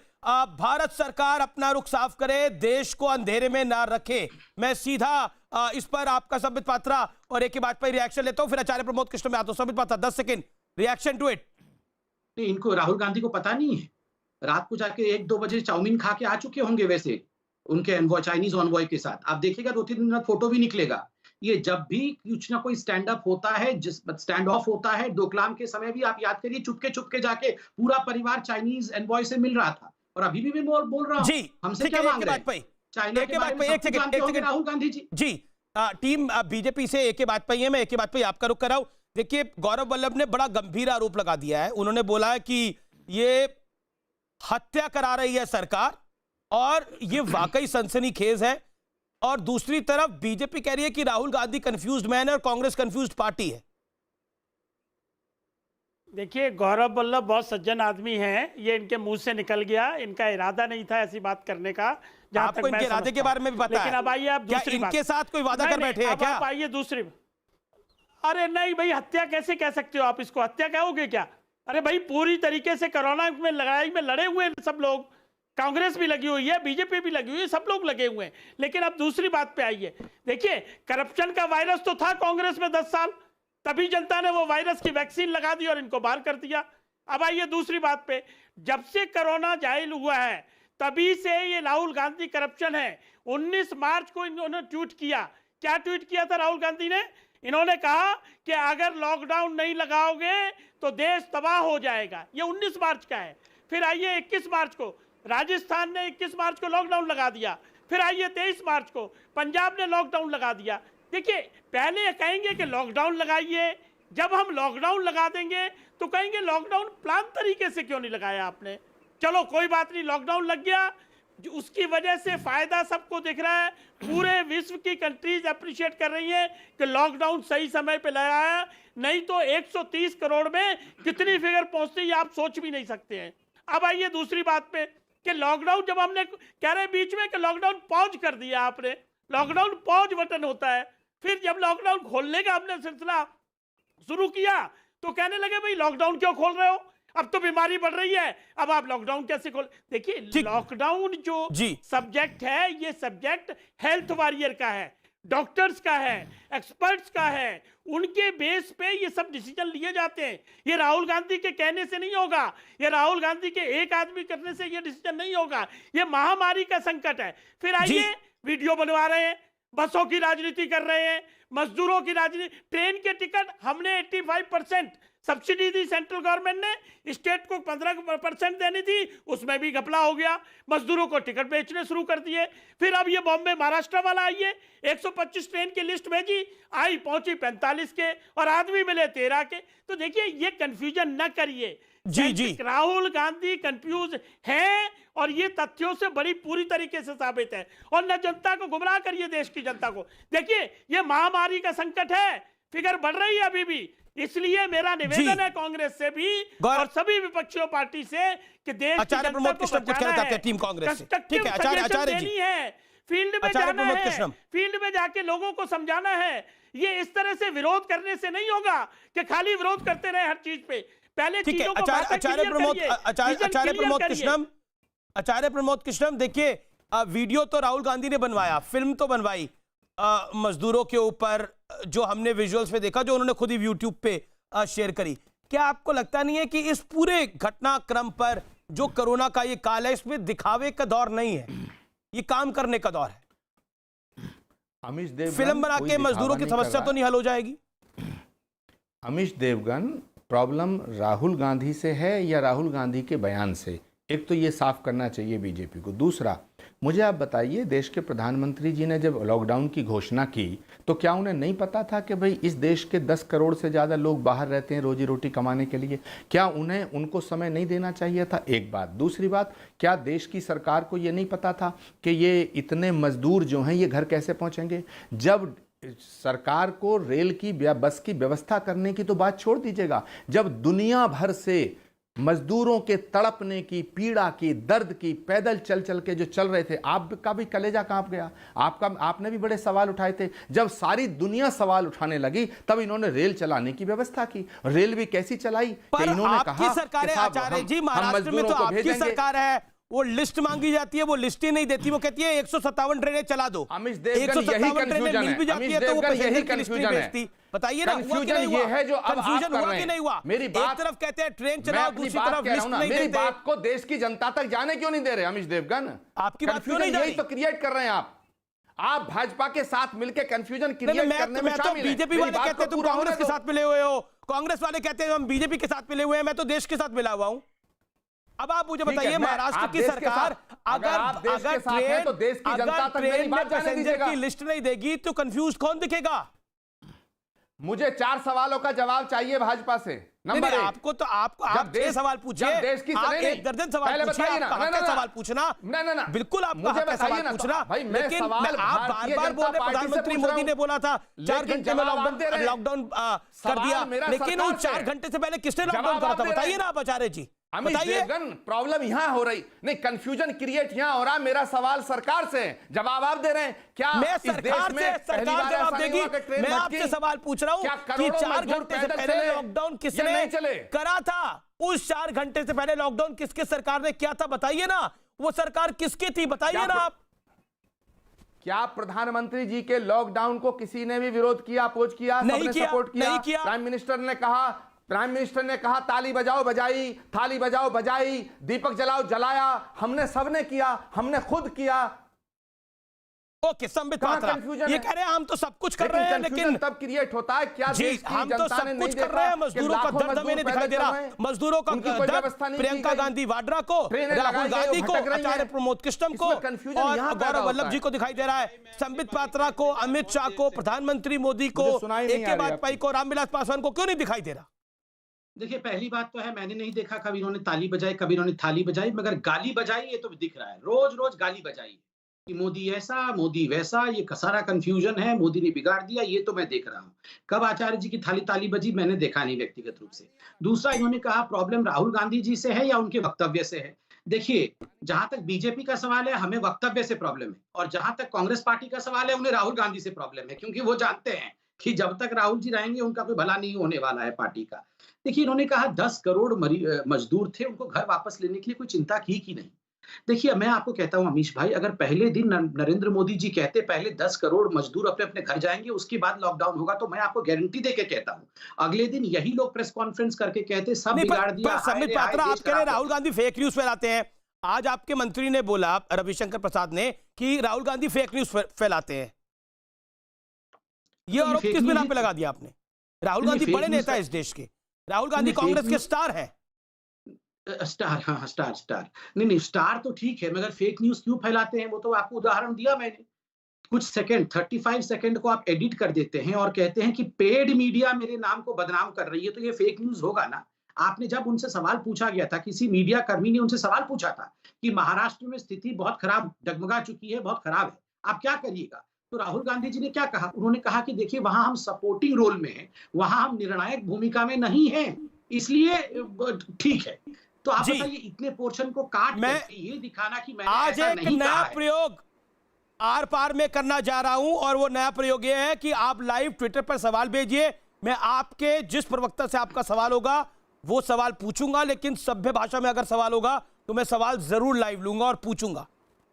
भारत सरकार अपना रुख साफ करे, देश को अंधेरे में ना रखे। मैं सीधा इस पर आपका संबित पात्रा और एक के बाद पर रिएक्शन लेता हूं, फिर आचार्य प्रमोद कृष्ण में आता हूं। Sambit Patra 10 second reaction to it. इनको राहुल गांधी को पता नहीं है, रात को जाके 1-2 बजे चाउमीन खा के आ चुके होंगे वैसे उनके एनवॉय, चाइनीज ऑनवॉय के साथ। आप देखिएगा 2-3 दिन बाद फोटो भी निकलेगा। ये जब भी कुछ ना कोई स्टैंड अप होता है, स्टैंड ऑफ होता है, डोकलाम के समय भी आप याद करिए चुपके जाके पूरा परिवार चाइनीज एनवॉय से मिल रहा था। और अभी भी मैं बोल रहा हूं, हमसे क्या मांग रहे हैं? चाइना के बारे में सब कुछ जानते होंगे राहुल गांधी जी। टीम बीजेपी से एक के बाद पर ही है, मैं एक के बाद पर आपका रुख कराऊं। देखिए गौरव वल्लभ ने बड़ा गंभीर आरोप लगा दिया है। उन्होंने बोला है कि ये हत्या करा रही है सरकार और ये वाकई सनसनीखेज है। और दूसरी तरफ बीजेपी कह रही है कि राहुल गांधी कंफ्यूज्ड मैन है और कांग्रेस कंफ्यूज्ड पार्टी है। देखिए गौरव वल्लभ बहुत सज्जन आदमी हैं, ये इनके मुंह से निकल गया, इनका इरादा नहीं था ऐसी बात करने का। आपको इनके इरादे के बारे में भी पता है, लेकिन अब आइए आप दूसरी बात, इनके साथ कोई वादा कर बैठे हैं क्या? आप आइए दूसरी। अरे नहीं भाई, हत्या कैसे कह सकते हो आप इसको, हत्या कहोगे क्या? अरे भाई पूरी तरीके से कोरोना में लड़ाई में लड़े हुए हैं सब लोग, कांग्रेस भी लगी हुई है, बीजेपी भी लगी हुई है, सब लोग लगे हुए हैं। लेकिन अब दूसरी बात पे आइए। देखिए करप्शन का वायरस तो था कांग्रेस में 10 साल, तभी जनता ने वो वायरस की वैक्सीन लगा दी और इनको बाहर कर दिया। अब आइए दूसरी बात पे, जब से कोरोना जाहिर हुआ है तभी से ये राहुल गांधी करप्शन है। 19 मार्च को इन्होंने ट्वीट किया, क्या ट्वीट किया था राहुल गांधी ने? इन्होंने कहा कि अगर लॉकडाउन नहीं लगाओगे तो देश तबाह हो जाएगा। ये 19 मार्च का है। फिर आइए 21 मार्च को राजस्थान ने 21 मार्च को लॉकडाउन लगा दिया। फिर आइए 23 मार्च को पंजाब ने लॉकडाउन लगा दिया। देखिए पहले कहेंगे कि लॉकडाउन लगाइए, जब हम लॉकडाउन लगा देंगे तो कहेंगे लॉकडाउन प्लान तरीके से क्यों नहीं लगाया आपने। चलो कोई बात नहीं, लॉकडाउन लग गया, उसकी वजह से फायदा सबको दिख रहा है, पूरे विश्व की कंट्रीज अप्रिशिएट कर रही हैं कि लॉकडाउन सही समय पे लगाया, नहीं तो 130 करोड़ में कितनी फिगर पहुंचती है आप सोच भी नहीं सकते हैं। अब आइए दूसरी बात पे कि लॉकडाउन जब हमने कह रहे बीच में कि लॉकडाउन पॉज कर दिया आपने, लॉकडाउन पॉज बटन होता है, फिर जब लॉकडाउन खोलने का हमने सिलसिला शुरू किया तो कहने लगे भाई लॉकडाउन क्यों खोल रहे हो, अब तो बीमारी बढ़ रही है, अब आप लॉकडाउन कैसे खोल। देखिए लॉकडाउन जो सब्जेक्ट है, ये सब्जेक्ट हेल्थ वॉरियर का है, डॉक्टर्स का है, एक्सपर्ट्स का है, उनके बेस पे ये सब डिसीजन लिए जाते हैं। ये राहुल गांधी के कहने से नहीं होगा, ये राहुल गांधी के एक आदमी करने से ये डिसीजन नहीं होगा। ये महामारी का संकट है। फिर आइए वीडियो बनवा रहे हैं, बसों की राजनीति कर रहे हैं, मजदूरों की राजनीति। ट्रेन के टिकट हमने 85% सब्सिडी दी सेंट्रल गवर्नमेंट ने, स्टेट को 15% देनी थी, उसमें भी घपला हो गया, मजदूरों को टिकट बेचने शुरू कर दिए। फिर अब ये बॉम्बे महाराष्ट्र वाला आइए, 125 ट्रेन की लिस्ट भेजी, आई पहुंची 45 के और आदमी मिले 13 के। तो देखिए ये कंफ्यूजन न करिए, जी राहुल गांधी कंफ्यूज है और ये तथ्यों से बड़ी पूरी तरीके से साबित है। और न जनता को गुमराह करिए, देश की जनता को। देखिए ये महामारी का संकट है, फिगर बढ़ रही है अभी भी, इसलिए मेरा निवेदन है कांग्रेस से भी और सभी विपक्षी पार्टी से कि देश की जनता को बचाना है, टीम कांग्रेस से। ठीक है, आचार्य देनी है, फील्ड में आचार्य जाना प्रमोद है, कृष्णम। फील्ड में जाके लोगों को समझाना है। ये इस तरह से विरोध करने से नहीं होगा कि खाली विरोध करते रहे हर चीज पे। पहले ठीक है, चीजों को आचार्य प्रमोद कृष्णम, देखिए वीडियो तो राहुल गांधी ने बनवाया, फिल्म तो बनवाई मजदूरों के ऊपर, जो हमने विजुअल्स में देखा, जो उन्होंने खुद ही यूट्यूब पे शेयर करी। क्या आपको लगता नहीं है कि इस पूरे घटनाक्रम पर जो कोरोना का ये काल है, इसमें दिखावे का दौर नहीं है, ये काम करने का दौर है? अमीश देवगन फिल्म बना के मजदूरों की समस्या तो नहीं हल हो जाएगी? अमीश देवगन, प्रॉब्लम राहुल गांधी से है या राहुल गांधी के बयान से? एक तो ये साफ करना चाहिए बीजेपी को। दूसरा, मुझे आप बताइए, देश के प्रधानमंत्री जी ने जब लॉकडाउन की घोषणा की तो क्या उन्हें नहीं पता था कि भाई इस देश के 10 करोड़ से ज़्यादा लोग बाहर रहते हैं रोजी रोटी कमाने के लिए? क्या उनको समय नहीं देना चाहिए था? एक बात। दूसरी बात, क्या देश की सरकार को ये नहीं पता था कि ये इतने मजदूर जो हैं ये घर कैसे पहुँचेंगे? जब सरकार को रेल की या बस की व्यवस्था करने की तो बात छोड़ दीजिएगा, जब दुनिया भर से मजदूरों के तड़पने की, पीड़ा की, दर्द की, पैदल चल चल के जो चल रहे थे, आपका भी कलेजा कांप गया। आपने भी बड़े सवाल उठाए थे। जब सारी दुनिया सवाल उठाने लगी तब इन्होंने रेल चलाने की व्यवस्था की। रेल भी कैसी चलाई कि इन्होंने कहा, सरकार है आचार्य जी, महाराष्ट्र में तो आपकी सरकार है, वो लिस्ट मांगी जाती है, वो लिस्ट ही नहीं देती, वो कहती है 157 ट्रेनें चला दो। अमीश देवगन, यही कंफ्यूजन है। अमीश देवगन, यही कंफ्यूजन है। बताइए ना, कंफ्यूजन ये है जो अब आप कर रहे हैं। नहीं हुआ? मेरी बात, एक तरफ कहते हैं ट्रेन चलाओ, दूसरी तरफ लिस्ट नहीं देते। मेरी बात को देश की जनता तक जाने क्यों नहीं दे रहे अमीश देवगन? आपकी बात क्यों नहीं जा रही? यही तो क्रिएट कर रहे हैं आप भाजपा के साथ मिलकर कंफ्यूजन क्रिएट करने में शामिल हैं। बीजेपी वाले कहते हैं तुम कांग्रेस के साथ मिले हुए हो, कांग्रेस वाले कहते हैं हम बीजेपी के साथ मिले हुए हैं, मैं तो देश के साथ मिला हुआ हूं। अब आप मुझे बताइए, महाराष्ट्र की सरकार अगर ट्रेन तो देश की जनता तक मेरी बात जाने दीजिएगा। की लिस्ट नहीं देगी तो कंफ्यूज कौन दिखेगा? मुझे 4 सवालों का जवाब चाहिए भाजपा से। नंबर 1, आपको 6 सवाल पूछिए, देश की आप 1 दर्जन सवाल पूछिए, सवाल पूछना ना बिल्कुल आप सवाल पूछना, लेकिन आप बार-बार बोल रहे, प्रधानमंत्री मोदी ने बोला था 4 घंटे में लॉकडाउन कर दिया, लेकिन उन 4 घंटे से पहले किसने लॉकडाउन करा था? बताइए ना आप आचार्य जी, बताइए। प्रॉब्लम यहां हो रही नहीं, कंफ्यूजन क्रिएट यहां हो रहा। मेरा सवाल सरकार से, जवाब आप दे रहे हैं। क्या मैं सरकार जवाब देगी? मैं आपसे सवाल पूछ रहा हूं कि 4 घंटे से पहले लॉकडाउन किसने करा था? उस 4 घंटे से पहले लॉकडाउन किसके सरकार ने किया था? बताइए ना, वो सरकार किसकी थी? बताइए ना आप। क्या प्रधानमंत्री जी के लॉकडाउन को किसी ने भी विरोध किया, अपोज किया? सबने सपोर्ट किया। प्राइम मिनिस्टर ने कहा ताली बजाओ बजाई, थाली बजाओ बजाई, दीपक जलाओ जलाया, हमने सबने किया, हमने खुद किया। ओके, संबित पात्रा ये कह रहे हैं हम तो सब कुछ कर रहे हैं, लेकिन तब क्रिएट होता है क्या? जी, हम तो सब कुछ कर रहे हैं। मजदूरों का दर्द हमें नहीं दिखाई दे रहा, मजदूरों का दर्द प्रियंका गांधी वाड्रा को, राहुल गांधी को, आचार्य प्रमोद कृष्णम को और गौरव वल्लभ जी को दिखाई दे रहा है। संबित पात्रा को, अमित शाह को, प्रधानमंत्री मोदी को, AK वाजपेयी को, रामविलास पासवान को क्यों नहीं दिखाई दे रहा? देखिए, पहली बात तो है, मैंने नहीं देखा कभी इन्होंने ताली बजाई, कभी इन्होंने थाली बजाई, मगर गाली बजाई ये तो दिख रहा है। रोज रोज गाली बजाई कि मोदी ऐसा, मोदी वैसा, ये सारा कंफ्यूजन है, मोदी ने बिगाड़ दिया, ये तो मैं देख रहा हूं। कब आचार्य जी की ताली बजी मैंने देखा नहीं व्यक्तिगत रूप से। दूसरा, इन्होंने कहा प्रॉब्लम राहुल गांधी जी से है या उनके वक्तव्य से है। देखिए, जहां तक बीजेपी का सवाल है, हमें वक्तव्य से प्रॉब्लम है, और जहां तक कांग्रेस पार्टी का सवाल है, उन्हें राहुल गांधी से प्रॉब्लम है, क्योंकि वो जानते हैं कि जब तक राहुल जी रहेंगे उनका कोई भला नहीं होने वाला है पार्टी का। देखिए, इन्होंने कहा 10 करोड़ मजदूर थे, उनको घर वापस लेने के लिए कोई चिंता की नहीं। देखिए, मैं आपको कहता हूं अमीश भाई, अगर पहले दिन नरेंद्र मोदी जी कहते पहले 10 करोड़ मजदूर अपने अपने घर जाएंगे, उसके बाद लॉकडाउन होगा, तो मैं आपको गारंटी देके कहता हूं अगले दिन यही लोग प्रेस कॉन्फ्रेंस करके कहते सब बिगाड़ दिया। संबित पात्रा, आप कह रहे राहुल गांधी फेक न्यूज फैलाते हैं। आज आपके मंत्री ने बोला, रविशंकर प्रसाद ने, कि राहुल गांधी फेक न्यूज फैलाते हैं। ये आरोप किस बिना पे लगा दिया आपने? राहुल गांधी बड़े नेता है इस देश के, राहुल गांधी कांग्रेस के स्टार हैं। स्टार, हाँ स्टार नहीं, स्टार तो ठीक है, मगर फेक न्यूज क्यों फैलाते हैं वो तो आपको उदाहरण दिया मैंने। कुछ सेकंड, 35 सेकंड को आप एडिट कर देते हैं और कहते हैं कि पेड मीडिया मेरे नाम को बदनाम कर रही है, तो ये फेक न्यूज होगा ना। आपने जब उनसे सवाल पूछा गया था, किसी मीडिया कर्मी ने उनसे सवाल पूछा था कि महाराष्ट्र में स्थिति बहुत खराब, डगमगा चुकी है, बहुत खराब है, आप क्या करिएगा? तो राहुल गांधी जी ने क्या कहा? उन्होंने कहा कि देखिए, वहां हम सपोर्टिंग रोल में हैं, वहां हम निर्णायक भूमिका में नहीं हैं, इसलिए ठीक है। तो आप बताइए, इतने पोर्शन को काट करके ये दिखाना कि मैंने आज ऐसा एक नहीं नया कहा है। प्रयोग, आर पार में करना जा रहा हूं और वो नया प्रयोग ये है कि आप लाइव ट्विटर पर सवाल भेजिए। मैं आपके जिस प्रवक्ता से आपका सवाल होगा वो सवाल पूछूंगा, लेकिन सभ्य भाषा में अगर सवाल होगा तो मैं सवाल जरूर लाइव लूंगा और पूछूंगा।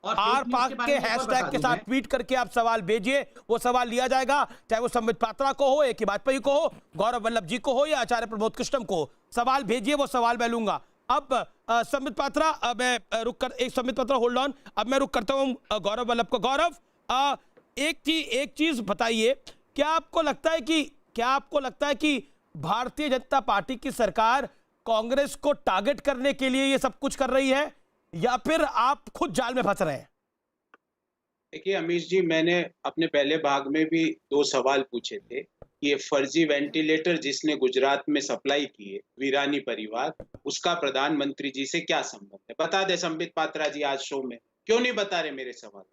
आर पार के हैशटैग के साथ ट्वीट करके आप सवाल भेजिए, वो सवाल लिया जाएगा, चाहे वो संबित पात्रा को हो, ए.के. वाजपेयी को हो, गौरव वल्लभ जी को हो या आचार्य प्रमोद कृष्णम को हो। सवाल भेजिए, वो सवाल मैं लूंगा। अब संबित पात्रा, संबित पात्रा होल्ड ऑन, अब मैं रुक करता हूं गौरव वल्लभ को। गौरव, एक चीज बताइए, क्या आपको लगता है कि भारतीय जनता पार्टी की सरकार कांग्रेस को टारगेट करने के लिए ये सब कुछ कर रही है, या फिर आप खुद जाल में फंस रहे हैं? देखिए अमीश जी, मैंने अपने पहले भाग में भी 2 सवाल पूछे थे। ये फर्जी वेंटिलेटर जिसने गुजरात में सप्लाई किए, वीरानी परिवार, उसका प्रधानमंत्री जी से क्या संबंध है? बता दे संबित पात्रा जी आज शो में, क्यों नहीं बता रहे मेरे सवाल?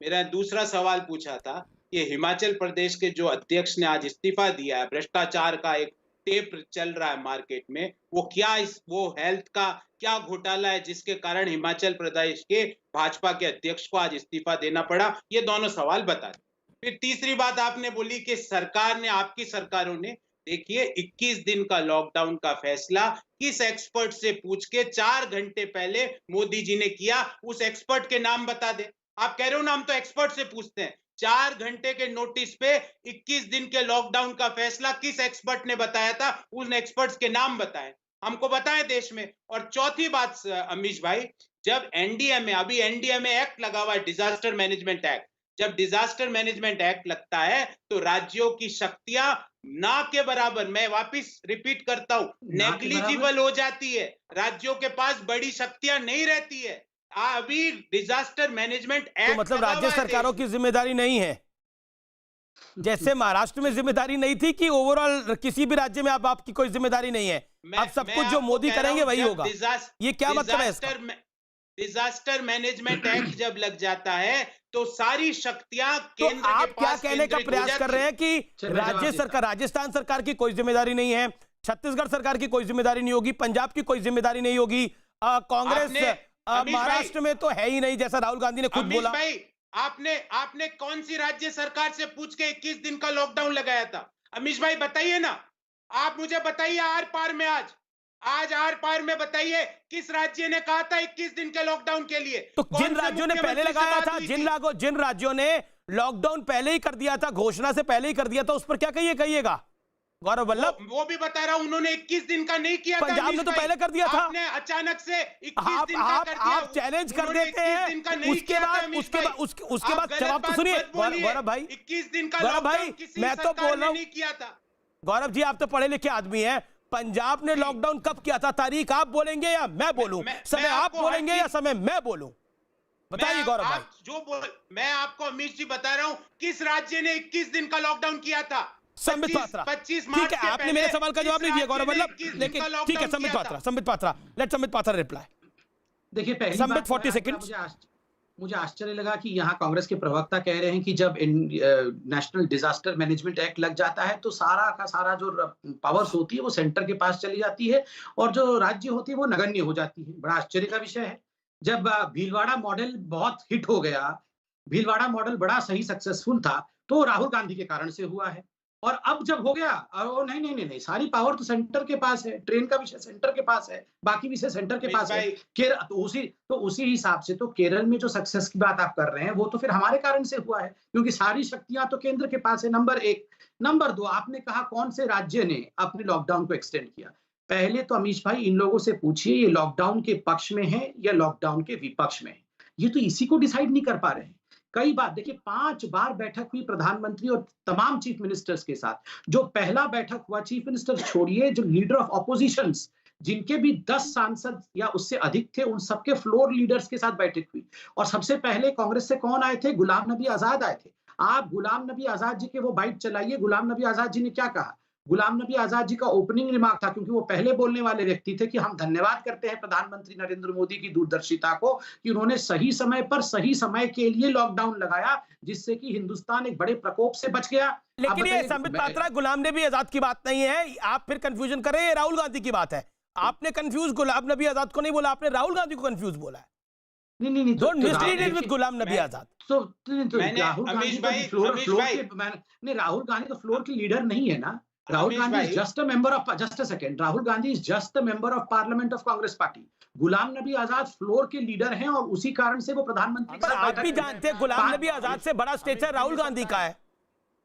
मेरा दूसरा सवाल पूछा था, ये हिमाचल प्रदेश के जो अध्यक्ष ने आज इस्तीफा दिया है, भ्रष्टाचार का एक टेप चल रहा है मार्केट में, वो हेल्थ का क्या घोटाला है जिसके कारण हिमाचल प्रदेश के भाजपा के अध्यक्ष को आज इस्तीफा देना पड़ा? ये दोनों सवाल बता दें। फिर तीसरी बात आपने बोली कि सरकार ने, आपकी सरकारों ने, देखिए 21 दिन का लॉकडाउन का फैसला किस एक्सपर्ट से पूछ के 4 घंटे पहले मोदी जी ने किया, उस एक्सपर्ट के नाम बता दे। आप कह रहे हो ना हम तो एक्सपर्ट से पूछते हैं। 4 घंटे के नोटिस पे 21 दिन के लॉकडाउन का फैसला किस एक्सपर्ट ने बताया था, उन एक्सपर्ट्स के नाम बताएं, हमको बताएं देश में। और चौथी बात अमीश भाई, जब एनडीएमए, अभी एनडीएमए एक्ट लगा हुआ है, डिजास्टर मैनेजमेंट एक्ट, जब डिजास्टर मैनेजमेंट एक्ट लगता है तो राज्यों की शक्तियां ना के बराबर, मैं वापिस रिपीट करता हूं, नेग्लिजिबल हो जाती है। राज्यों के पास बड़ी शक्तियां नहीं रहती है। अभी डिजास्टर मैनेजमेंट एक्ट, तो मतलब राज्य सरकारों की जिम्मेदारी नहीं है, जैसे महाराष्ट्र में जिम्मेदारी नहीं थी कि ओवरऑल किसी भी राज्य में आपकी कोई जिम्मेदारी नहीं है, अब सब कुछ जो मोदी करेंगे वही होगा। ये क्या मतलब है इसका? डिजास्टर मैनेजमेंट एक्ट जब लग जाता है तो सारी शक्तियां तो केंद्र आप के क्या पास कहने का प्रयास कर रहे हैं कि राज्य सरकार, राजस्थान सरकार की कोई जिम्मेदारी नहीं है, छत्तीसगढ़ सरकार की कोई जिम्मेदारी नहीं होगी, पंजाब की कोई जिम्मेदारी नहीं होगी, कांग्रेस महाराष्ट्र में तो है ही नहीं, जैसा राहुल गांधी ने खुद बोला। भाई, आपने कौन सी राज्य सरकार से पूछ के 21 दिन का लॉकडाउन लगाया था? अमीश भाई बताइए ना, आप मुझे बताइए आर पार में, आज आर पार में बताइए किस राज्य ने कहा था 21 दिन के लॉकडाउन के लिए? तो जिन राज्यों ने पहले लगाया था, जिन राज्यों ने लॉकडाउन पहले ही कर दिया था, घोषणा से पहले ही कर दिया था, उस पर क्या कहिएगा गौरव वल्लभ? वो भी बता रहा हूं, उन्होंने 21 दिन का नहीं किया था। पंजाब ने तो पहले कर दिया था। आपने अचानक से 21 दिन का कर दिया। आप चैलेंज कर देते हैं, उसके बाद जवाब तो सुनिए गौरव भाई। 21 दिन का गौरव भाई, मैं तो बोल रहा हूं, किया था। गौरव जी आप तो पढ़े लिखे आदमी हैं, पंजाब ने लॉकडाउन कब किया था? तारीख आप बोलेंगे या मैं बोलूं? समय आप बोलेंगे या समय मैं बोलूं? बताइए गौरव भाई। मैं आपको अमीश जी बता रहा हूं, किस राज्य ने 21 दिन का लॉकडाउन किया था? संबित पात्रा। 25 मार्च ठीक है, आपने मेरे सवाल का जवाब नहीं दिया गौरव वल्लभ, लेकिन ठीक है संबित पात्रा, लेट संबित पात्रा रिप्लाई। देखिए पहली संबित बात 40 सेकंड्स। मुझे आश्चर्य लगा कि यहाँ कांग्रेस के प्रवक्ता कह रहे हैं कि जब नेशनल डिजास्टर मैनेजमेंट एक्ट लग जाता है तो सारा का सारा जो पावर्स होती है वो सेंटर के पास चली जाती है और जो राज्य होती है वो नगण्य हो जाती है। बड़ा आश्चर्य का विषय है। जब भीलवाड़ा मॉडल बहुत हिट हो गया, भीलवाड़ा मॉडल बड़ा सही सक्सेसफुल था, तो राहुल गांधी के कारण से हुआ है। और अब जब हो गया, नहीं, सारी पावर तो सेंटर के पास है, ट्रेन का विषय सेंटर के पास है, बाकी विषय सेंटर के पास है। तो उसी हिसाब से तो केरल में जो सक्सेस की बात आप कर रहे हैं वो तो फिर हमारे कारण से हुआ है, क्योंकि सारी शक्तियां तो केंद्र के पास है, नंबर 1। नंबर 2, आपने कहा कौन से राज्य ने अपने लॉकडाउन को एक्सटेंड किया। पहले तो अमीश भाई इन लोगों से पूछिए ये लॉकडाउन के पक्ष में है या लॉकडाउन के विपक्ष में है, ये तो इसी को डिसाइड नहीं कर पा रहे हैं। कई बार देखिए 5 बार बैठक हुई प्रधानमंत्री और तमाम चीफ मिनिस्टर्स के साथ। जो पहला बैठक हुआ, चीफ मिनिस्टर छोड़िए, जो लीडर ऑफ ऑपोजिशंस जिनके भी 10 सांसद या उससे अधिक थे, उन सबके फ्लोर लीडर्स के साथ बैठक हुई। और सबसे पहले कांग्रेस से कौन आए थे? गुलाम नबी आजाद आए थे। आप गुलाम नबी आजाद जी के वो बाइट चलाइए, गुलाम नबी आजाद जी ने क्या कहा। गुलाम नबी आजाद जी का ओपनिंग रिमार्क था, क्योंकि वो पहले बोलने वाले व्यक्ति थे, कि हम धन्यवाद करते हैं प्रधानमंत्री नरेंद्र मोदी की दूरदर्शिता को कि उन्होंने सही समय पर सही समय के लिए लॉकडाउन लगाया, जिससे कि हिंदुस्तान एक बड़े प्रकोप से बच गया। लेकिन ये संबित पात्रा गुलाम नबी आजाद की बात नहीं है, आप फिर कंफ्यूजन कर रहे हैं, राहुल गांधी की बात है। आपने कंफ्यूज गुलाम नबी आजाद को नहीं बोला, आपने राहुल गांधी को कंफ्यूज बोला है। नहीं डोंट तो मिसलीड देखिए, विद गुलाम नबी आजाद। तो मैंने राहुल गांधी अमीश तो भाई, फ्लोर अमीश फ्लोर भाई, के नहीं, राहुल गांधी तो फ्लोर के लीडर नहीं है ना। राहुल अमीश गांधी भाई, is just a member of, just a second, Rahul Gandhi is just a member of parliament of Congress party. Ghulam Nabi Azad floor के लीडर हैं और उसी कारण से वो प्रधानमंत्री के पर साथ आप बैठक भी करते जानते हैं। हैं गुलाम नबी आजाद से बड़ा स्टेचर राहुल गांधी का है।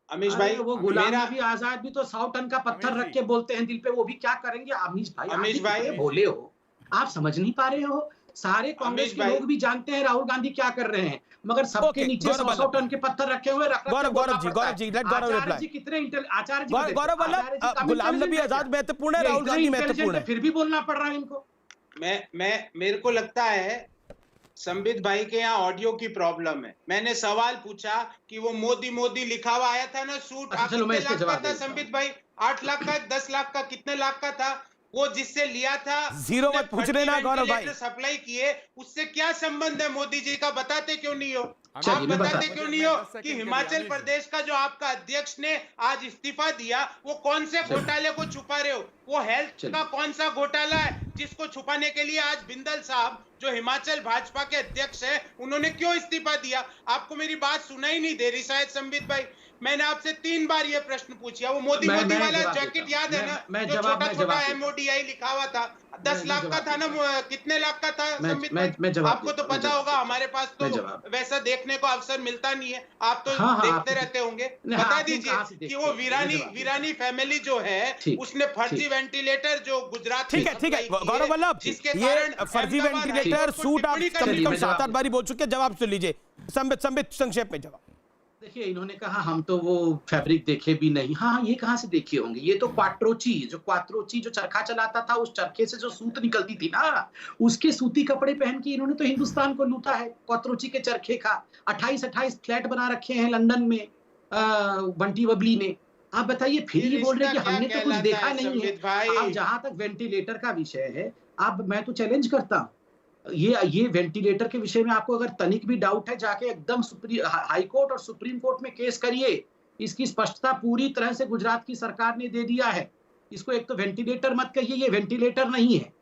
अमीश अरे भाई, वो गुलाम मेरा नबी आजाद भी तो 100 टन का पत्थर रख के बोलते हैं दिल पे, वो भी क्या करेंगे? अमीश भाई, आप अमीश भी भाई, कितने भोले हो, आप समझ नहीं पा रहे हो। सारे कांग्रेस अमीश के भाई, लोग भी जानते हैं राहुल गांधी क्या कर रहे हैं, मगर सबके ओके, नीचे गौरव 100 वल्लभ। टन के पत्थर रखे हुए रख गौरव जी, गौरव जी, let गौरव आचार्य reply। जी कितने आचार्य जी गौरव वल्लभ, गुलाम नबी आजाद महत्वपूर्ण है, राहुल गांधी महत्वपूर्ण है। फिर भी बोलना पड़ रहा है इनको। मेरे को लगता है संबित भाई के यहाँ ऑडियो की प्रॉब्लम है। मैंने सवाल पूछा कि वो मोदी मोदी लिखा हुआ आया था ना सूट, अच्छा, चलो, मैं कितने इसका लाख जवाब का था देता हूं। संबित भाई? 8 लाख का, 10 लाख का, कितने लाख का था? वो जिससे लिया था, जीरो उसने मत पूछ फर्जी लेना गौरव भाई। वेंटिलेटर सप्लाई किए, उससे क्या संबंध है मोदी जी का? बताते क्यों नहीं हो? चलिए, आप मैं बताते बताता क्यों नहीं हो कि हिमाचल प्रदेश का जो आपका अध्यक्ष ने आज इस्तीफा दिया, वो कौन से घोटाले को छुपा रहे हो? वो हेल्थ का कौन सा घोटाला है जिसको छुपाने के लिए आज बिंदल साहब जो हिमाचल भाजपा के अध्यक्ष है, उन्होंने क्यों इस्तीफा दिया? आपको मेरी बात सुनाई नहीं दे रही शायद संबित भाई। मैंने आपसे 3 बार ये प्रश्न पूछा। वो मोदी मोदी वाला जैकेट याद है ना, जो छोटा छोटा MODI लिखा हुआ था, 10 लाख का था ना, कितने लाख का था संबित भाई? आपको तो पता होगा, हमारे पास तो वैसा देखने को अवसर मिलता नहीं है। आप तो देखते रहते होंगे। बता दीजिए कि वो वीरानी फैमिली जो है, उसने फर्जी वेंटिलेटर जो गुजरात, ठीक है गौरव वल्लभ, ये फर्जी वेंटिलेटर सूट आप कम से कम 7-8 बारी बोल चुके हैं। जवाब सुन लीजिए संबित, संक्षेप में जवाब। देखिए, इन्होंने कहा हम तो वो फैब्रिक देखे भी नहीं। हाँ, ये कहाँ से देखे होंगे? ये तो क्वाट्रोची जो चरखा चलाता था, उस चरखे से जो सूत निकलती थी ना, उसके सूती कपड़े पहन के इन्होंने तो हिंदुस्तान को लूटा है। क्वाट्रोची के चरखे का 28 फ्लैट बना रखे हैं लंदन में बंटी बबली ने। आप बताइए, फिर ये बोल रहे हैं कि हमने तो कुछ देखा नहीं है। अब जहां तक वेंटिलेटर का विषय है, अब मैं तो चैलेंज करता हूँ, ये वेंटिलेटर के विषय में आपको अगर तनिक भी डाउट है, जाके एकदम हाई कोर्ट और सुप्रीम कोर्ट में केस करिए। इसकी स्पष्टता पूरी तरह से गुजरात की सरकार ने दे दिया है। इसको एक तो वेंटिलेटर मत कहिए, ये वेंटिलेटर नहीं है।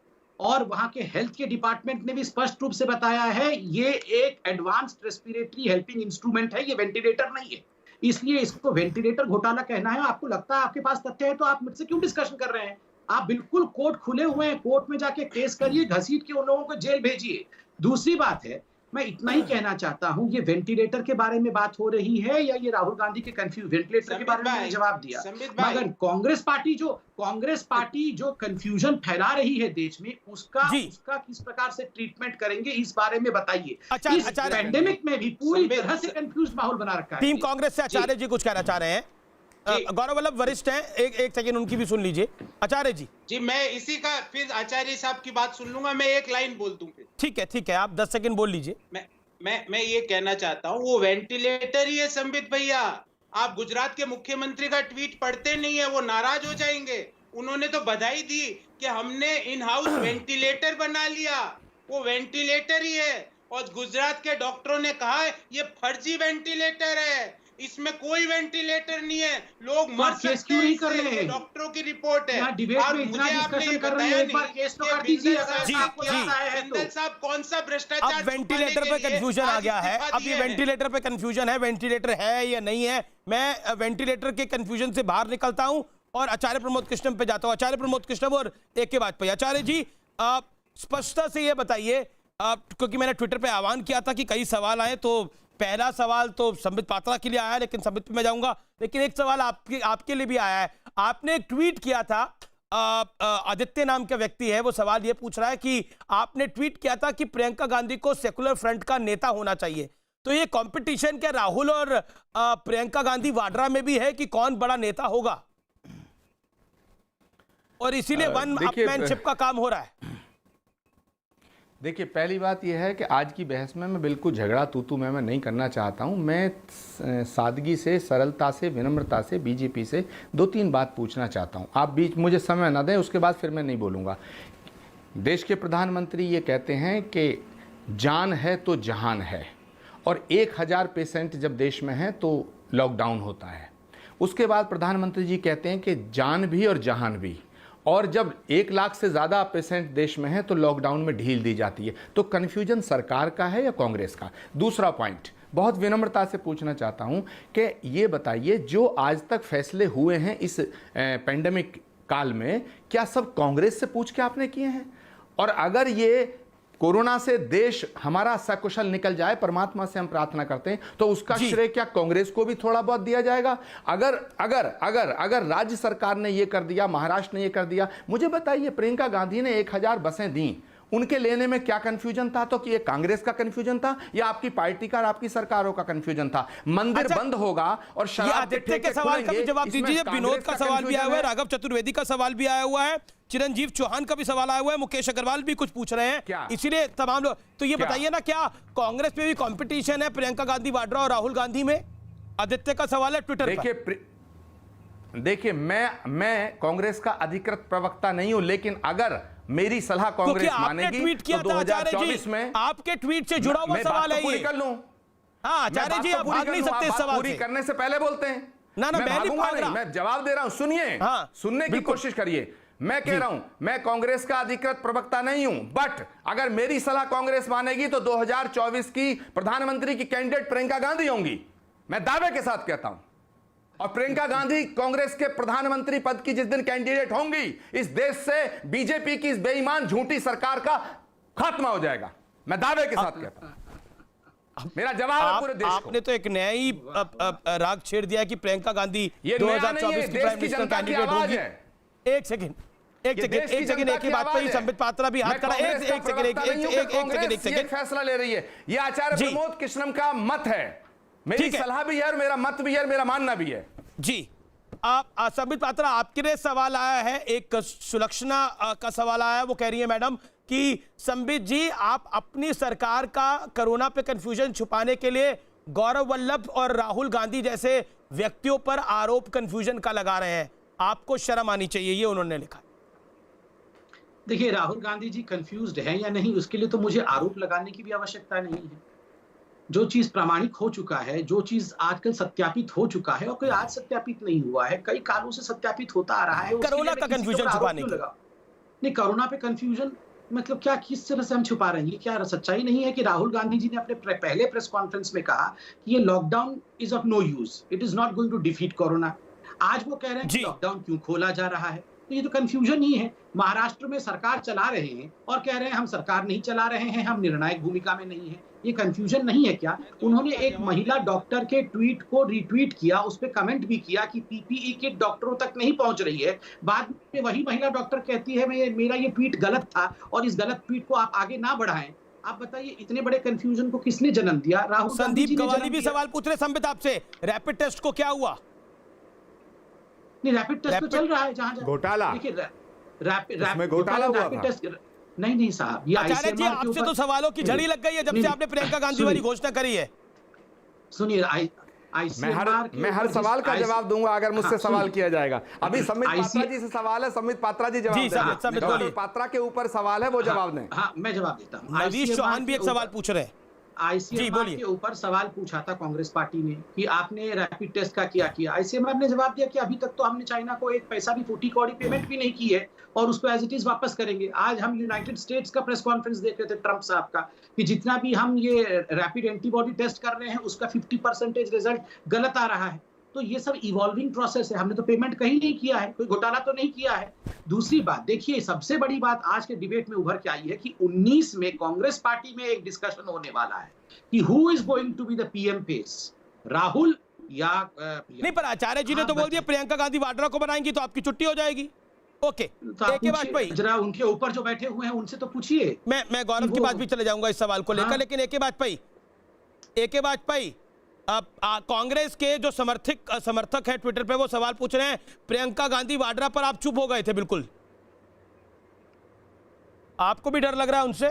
और वहां के हेल्थ के डिपार्टमेंट ने भी स्पष्ट रूप से बताया है, ये एक एडवांस्ड रेस्पिरेटरी हेल्पिंग इंस्ट्रूमेंट है, ये वेंटिलेटर नहीं है। इसलिए इसको वेंटिलेटर घोटाला कहना है। आपको लगता है आपके पास तथ्य है तो आप मुझसे क्यों डिस्कशन कर रहे हैं? आप बिल्कुल कोर्ट खुले हुए हैं, कोर्ट में जाके केस करिए, घसीट के उन लोगों को जेल भेजिए। दूसरी बात है, मैं इतना ही कहना चाहता हूं, ये वेंटिलेटर के बारे में बात हो रही है या ये राहुल गांधी के वेंटिलेटर के बारे में मैंने जवाब दिया। मगर कांग्रेस पार्टी जो कंफ्यूजन फैला रही है देश में, उसका किस प्रकार से ट्रीटमेंट करेंगे, इस बारे में बताइए। इस पैंडेमिक में भी पूरी तरह से कंफ्यूज माहौल बना रखा है। टीम कांग्रेस से आचार्य जी कुछ कहना चाह रहे हैं। गौरव वल्लभ वरिष्ठ हैं, एक सेकंड उनकी भी सुन लीजिए। आचार्य जी, मैं इसी का फिर आचार्य साहब की बात सुन लूंगा, मैं एक लाइन बोल दूं फिर। ठीक है, आप 10 सेकंड बोल लीजिए। मैं ये कहना चाहता हूं, वो वेंटिलेटर ही है संबित भैया। आप गुजरात के मुख्यमंत्री का ट्वीट पढ़ते नहीं है, वो नाराज हो जाएंगे। उन्होंने तो बधाई दी कि हमने इन हाउस वेंटिलेटर बना लिया, वो वेंटिलेटर ही है। और गुजरात के डॉक्टरों ने कहा ये फर्जी वेंटिलेटर है, इसमें कोई वेंटिलेटर नहीं है, लोग मर सकते हैं, कर रहे हैं, डॉक्टरों की रिपोर्ट है। और मुझे आपने ये बताया नहीं, बिंदल साहब कौन सा भ्रष्टाचार? अब वेंटिलेटर पे कंफ्यूजन आ गया है। अब ये वेंटिलेटर पे कंफ्यूजन है, वेंटिलेटर है या नहीं है। मैं वेंटिलेटर के कंफ्यूजन से बाहर निकलता हूं और आचार्य प्रमोद कृष्णम पे जाता हूं। आचार्य प्रमोद कृष्णम और एक के बाद पे आचार्य जी, स्पष्टता से ये बताइए, क्योंकि मैंने ट्विटर पे आह्वान किया था कि कई सवाल आए, तो पहला सवाल तो संबित पात्रा के लिए आया है, लेकिन संबित पे मैं जाऊंगा। लेकिन एक सवाल आपके लिए भी आया है। आपने एक ट्वीट किया था, आदित्य नाम का व्यक्ति है, वो सवाल ये पूछ रहा है कि आपने ट्वीट किया था कि प्रियंका गांधी को सेकुलर फ्रंट का नेता होना चाहिए। तो ये कंपटीशन क्या राहुल और प्रियंका गांधी वाड्रा में भी है कि कौन बड़ा नेता होगा, और इसीलिए वन अपमैनशिप का काम हो रहा है? देखिए, पहली बात यह है कि आज की बहस में मैं बिल्कुल झगड़ा तू मैं नहीं करना चाहता हूं। मैं सादगी से, सरलता से, विनम्रता से बीजेपी से 2-3 बात पूछना चाहता हूं। आप बीच मुझे समय ना दें, उसके बाद फिर मैं नहीं बोलूँगा। देश के प्रधानमंत्री ये कहते हैं कि जान है तो जहान है, और 1000 पेशेंट जब देश में हैं तो लॉकडाउन होता है। उसके बाद प्रधानमंत्री जी कहते हैं कि जान भी और जहान भी, और जब 1 लाख से ज़्यादा पेशेंट देश में हैं तो लॉकडाउन में ढील दी जाती है। तो कन्फ्यूजन सरकार का है या कांग्रेस का? दूसरा पॉइंट बहुत विनम्रता से पूछना चाहता हूं कि ये बताइए, जो आज तक फैसले हुए हैं इस पेंडेमिक काल में, क्या सब कांग्रेस से पूछ के आपने किए हैं? और अगर ये कोरोना से देश हमारा सकुशल निकल जाए, परमात्मा से हम प्रार्थना करते हैं, तो उसका श्रेय क्या कांग्रेस को भी थोड़ा बहुत दिया जाएगा? अगर अगर अगर अगर राज्य सरकार ने ये कर दिया, महाराष्ट्र ने ये कर दिया, मुझे बताइए, प्रियंका गांधी ने 1000 बसें दी, उनके लेने में क्या कंफ्यूजन था? तो कि ये कांग्रेस का कंफ्यूजन था या आपकी पार्टी का और आपकी सरकारों का कंफ्यूजन था? मंदिर बंद होगा और शराब के ठेके सवाल का भी जवाब दीजिए। विनोद का सवाल भी आया हुआ है, राघव चतुर्वेदी का सवाल भी आया हुआ है, चिरंजीव चौहान का भी सवाल आया हुआ है, मुकेश अग्रवाल भी कुछ पूछ रहे हैं, इसीलिए तमाम लोग। तो ये बताइए ना, क्या कांग्रेस में भी कंपटीशन है प्रियंका गांधी वाड्रा और राहुल गांधी में? आदित्य का सवाल है ट्विटर पर। देखिए, मैं कांग्रेस का अधिकृत प्रवक्ता नहीं हूं, लेकिन अगर मेरी सलाह कांग्रेस मानेगी ट्वीट किया तो 2024 में आपके ट्वीट से जुड़ा हुआ सवाल है ये। कर लूं? हाँ आचार्य जी, आप भाग नहीं सकते इस सवाल पूरी करने से पहले बोलते हैं। ना मैं नहीं भाग रहा, मैं जवाब दे रहा हूं, सुनिए। हाँ, सुनने की कोशिश करिए। मैं कह रहा हूं, मैं कांग्रेस का अधिकृत प्रवक्ता नहीं हूं, बट अगर मेरी सलाह कांग्रेस मानेगी तो 2024 की प्रधानमंत्री की कैंडिडेट प्रियंका गांधी होंगी। मैं दावे के साथ कहता हूं। और प्रियंका गांधी कांग्रेस के प्रधानमंत्री पद की जिस दिन कैंडिडेट होंगी, इस देश से बीजेपी की इस बेईमान झूठी सरकार का खात्मा हो जाएगा। मैं दावे के साथ कहता हूं। मेरा जवाब है पूरे देश को। आपने तो एक नया ही राग छेड़ दिया है कि प्रियंका गांधी 2024 की प्राइम मिनिस्टर कैंडिडेट होगी। एक सेकंड, एक ही बात पे ही संबित पात्रा भी हाथ खड़ा। एक सेकंड, फैसला ले रही है। ये आचार्य प्रमोद कृष्णम का मत है, मेरी सलाह भी है और मेरा मत भी है, मेरा मानना भी है। जी, आप संबित पात्रा, आपके लिए सवाल आया है, एक सुलक्षणा का सवाल आया है। वो कह रही है मैडम कि संबित जी, आप अपनी सरकार का कोरोना पे कंफ्यूजन छुपाने के लिए गौरव वल्लभ और राहुल गांधी जैसे व्यक्तियों पर आरोप कंफ्यूजन का लगा रहे हैं, आपको शर्म आनी चाहिए, ये उन्होंने लिखा। देखिए, राहुल गांधी जी कंफ्यूज्ड है या नहीं, उसके लिए तो मुझे आरोप लगाने की भी आवश्यकता नहीं है। जो चीज प्रामाणिक हो चुका है, जो चीज आजकल सत्यापित हो चुका है, और कोई आज सत्यापित नहीं हुआ है, कई कालों से सत्यापित होता आ रहा है। कोरोना का कंफ्यूजन छुपाने के नहीं, कोरोना पे कंफ्यूजन मतलब क्या, किस तरह से हम छुपा रहे हैं? ये क्या सच्चाई नहीं है कि राहुल गांधी जी ने अपने पहले प्रेस कॉन्फ्रेंस में कहा कि ये lockdown is of no use, it is not going to defeat Corona. आज वो कह रहे हैं कि लॉकडाउन क्यों खोला जा रहा है? तो ये तो कंफ्यूजन ही है। महाराष्ट्र में सरकार चला रहे हैं और कह रहे हैं हम सरकार नहीं चला रहे हैं, हम निर्णायक भूमिका में नहीं है। ये कंफ्यूजन नहीं है क्या? उन्होंने एक महिला डॉक्टर के ट्वीट को रीट्वीट किया, उस पर कमेंट भी किया कि पीपीई किट डॉक्टरों तक नहीं पहुंच रही है। बाद में वही महिला डॉक्टर कहती है मेरा ये ट्वीट गलत था और इस गलत ट्वीट को आप आगे ना बढ़ाएं। आप बताइए, इतने बड़े कंफ्यूजन को किसने जन्म दिया? राहुल गांधी जी ने। संदीप गवाली भी सवाल पूछ रहे संबित आपसे, रैपिड टेस्ट को क्या हुआ? नहीं, रैपिड टेस्ट तो चल रहा है जहां घोटाला। देखिए, रैपिड घोटाला रैपिड टेस्ट नहीं साहब, ये आचार्य जी, आपसे तो सवालों की झड़ी लग गई है जब से आपने प्रियंका गांधी वाली घोषणा करी है। सुनिए, मैं हर सवाल का जवाब दूंगा अगर मुझसे सवाल किया जाएगा। अभी संबित पात्रा जी से सवाल है, संबित पात्रा जी जवाब दें। संबित पात्रा के ऊपर सवाल है, वो जवाब दें। हाँ, मैं जवाब देता हूँ। नवीश चौहान भी एक सवाल पूछ रहे हैं। आईसीएमआर के ऊपर सवाल पूछा था कांग्रेस पार्टी ने कि आपने रैपिड टेस्ट का क्या किया। आईसीएमआर ने जवाब दिया कि अभी तक तो हमने चाइना को एक पैसा भी, फूटी कौड़ी पेमेंट भी नहीं की है और उसको एज इट इज वापस करेंगे। आज हम यूनाइटेड स्टेट्स का प्रेस कॉन्फ्रेंस देख रहे थे ट्रंप साहब का, कि जितना भी हम ये रैपिड एंटीबॉडी टेस्ट कर रहे हैं उसका 50% रिजल्ट गलत आ रहा है। तो ये सब इवॉल्विंग प्रोसेस है, हमने तो पेमेंट कहीं नहीं किया है, कोई घोटाला तो नहीं किया है। दूसरी बात देखिए, सबसे बड़ी बात आज के डिबेट में उभर के आई है कि 19 में कांग्रेस पार्टी में एक डिस्कशन होने वाला है कि who is going to be the PM face, Rahul या नहीं। पर आचार्य जी ने तो बोल दिया प्रियंका गांधी वाड्रा को बनाएंगी तो आपकी छुट्टी हो जाएगी। ओके, एके वाजपेयी जरा उनके ऊपर जो बैठे हुए हैं उनसे तो पूछिए। मैं गौरव की बात भी चले जाऊंगा इस सवाल को लेकर, लेकिन एके वाजपेयी अब कांग्रेस के जो समर्थक है ट्विटर पे वो सवाल पूछ रहे हैं, प्रियंका गांधी वाड्रा पर आप चुप हो गए थे बिल्कुल, आपको भी डर लग रहा है उनसे?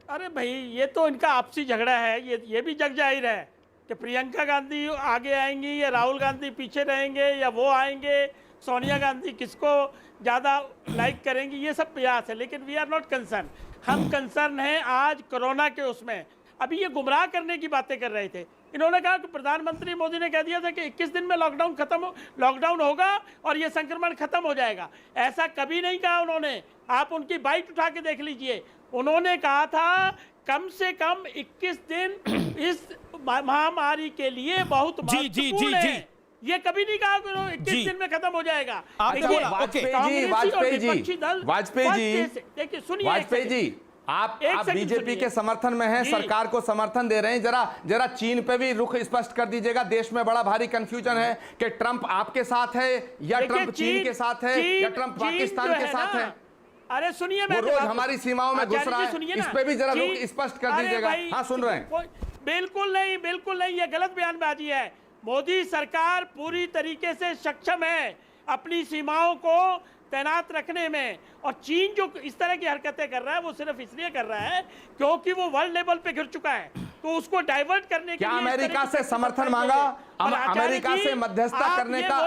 अरे भाई, ये तो इनका आपसी झगड़ा है, ये भी जग जाहिर है कि प्रियंका गांधी आगे आएंगी या राहुल गांधी पीछे रहेंगे या वो आएंगे, सोनिया गांधी किसको ज़्यादा लाइक करेंगी, ये सब प्रयास है। लेकिन वी आर नॉट कंसर्न, हम कंसर्न हैं आज कोरोना के उसमें। अभी ये गुमराह करने की बातें कर रहे थे इन्होंने कहा कि प्रधानमंत्री मोदी ने कह दिया था कि 21 दिन में लॉकडाउन होगा और ये संक्रमण खत्म हो जाएगा। ऐसा कभी नहीं कहा उन्होंने। आप उनकी बाइट उठा के देख लीजिए। उन्होंने कहा था कम से कम 21 दिन इस महामारी के लिए बहुत महत्वपूर्ण है। ये कभी नहीं कहा कि 21 दिन में खत्म हो जाएगा। वाजपेयी जी देखिए सुनिए, वाजपेयी जी आप बीजेपी के समर्थन में हैं, सरकार को समर्थन दे रहे हैं। जरा चीन पे भी रुख स्पष्ट कर दीजिएगा। देश में बड़ा भारी कंफ्यूजन है कि ट्रंप आपके साथ है या ट्रंप चीन के साथ है या ट्रंप पाकिस्तान के साथ है। अरे सुनिए, वो रोज हमारी सीमाओं में घुस रहा है, इस पे भी जरा रुख स्पष्ट कर दीजिएगा। हाँ, सुन रहे हैं। बिल्कुल नहीं, ये गलत बयानबाजी है। मोदी सरकार पूरी तरीके से सक्षम है अपनी सीमाओं को तैनात रखने में, और चीन जो इस तरह की हरकतें कर रहा है वो सिर्फ इसलिए कर रहा है क्योंकि वो वर्ल्ड लेवल पे गिर चुका है, तो उसको डाइवर्ट करने के लिए अमेरिका से समर्थन मांगा, अमेरिका से मध्यस्थता करने का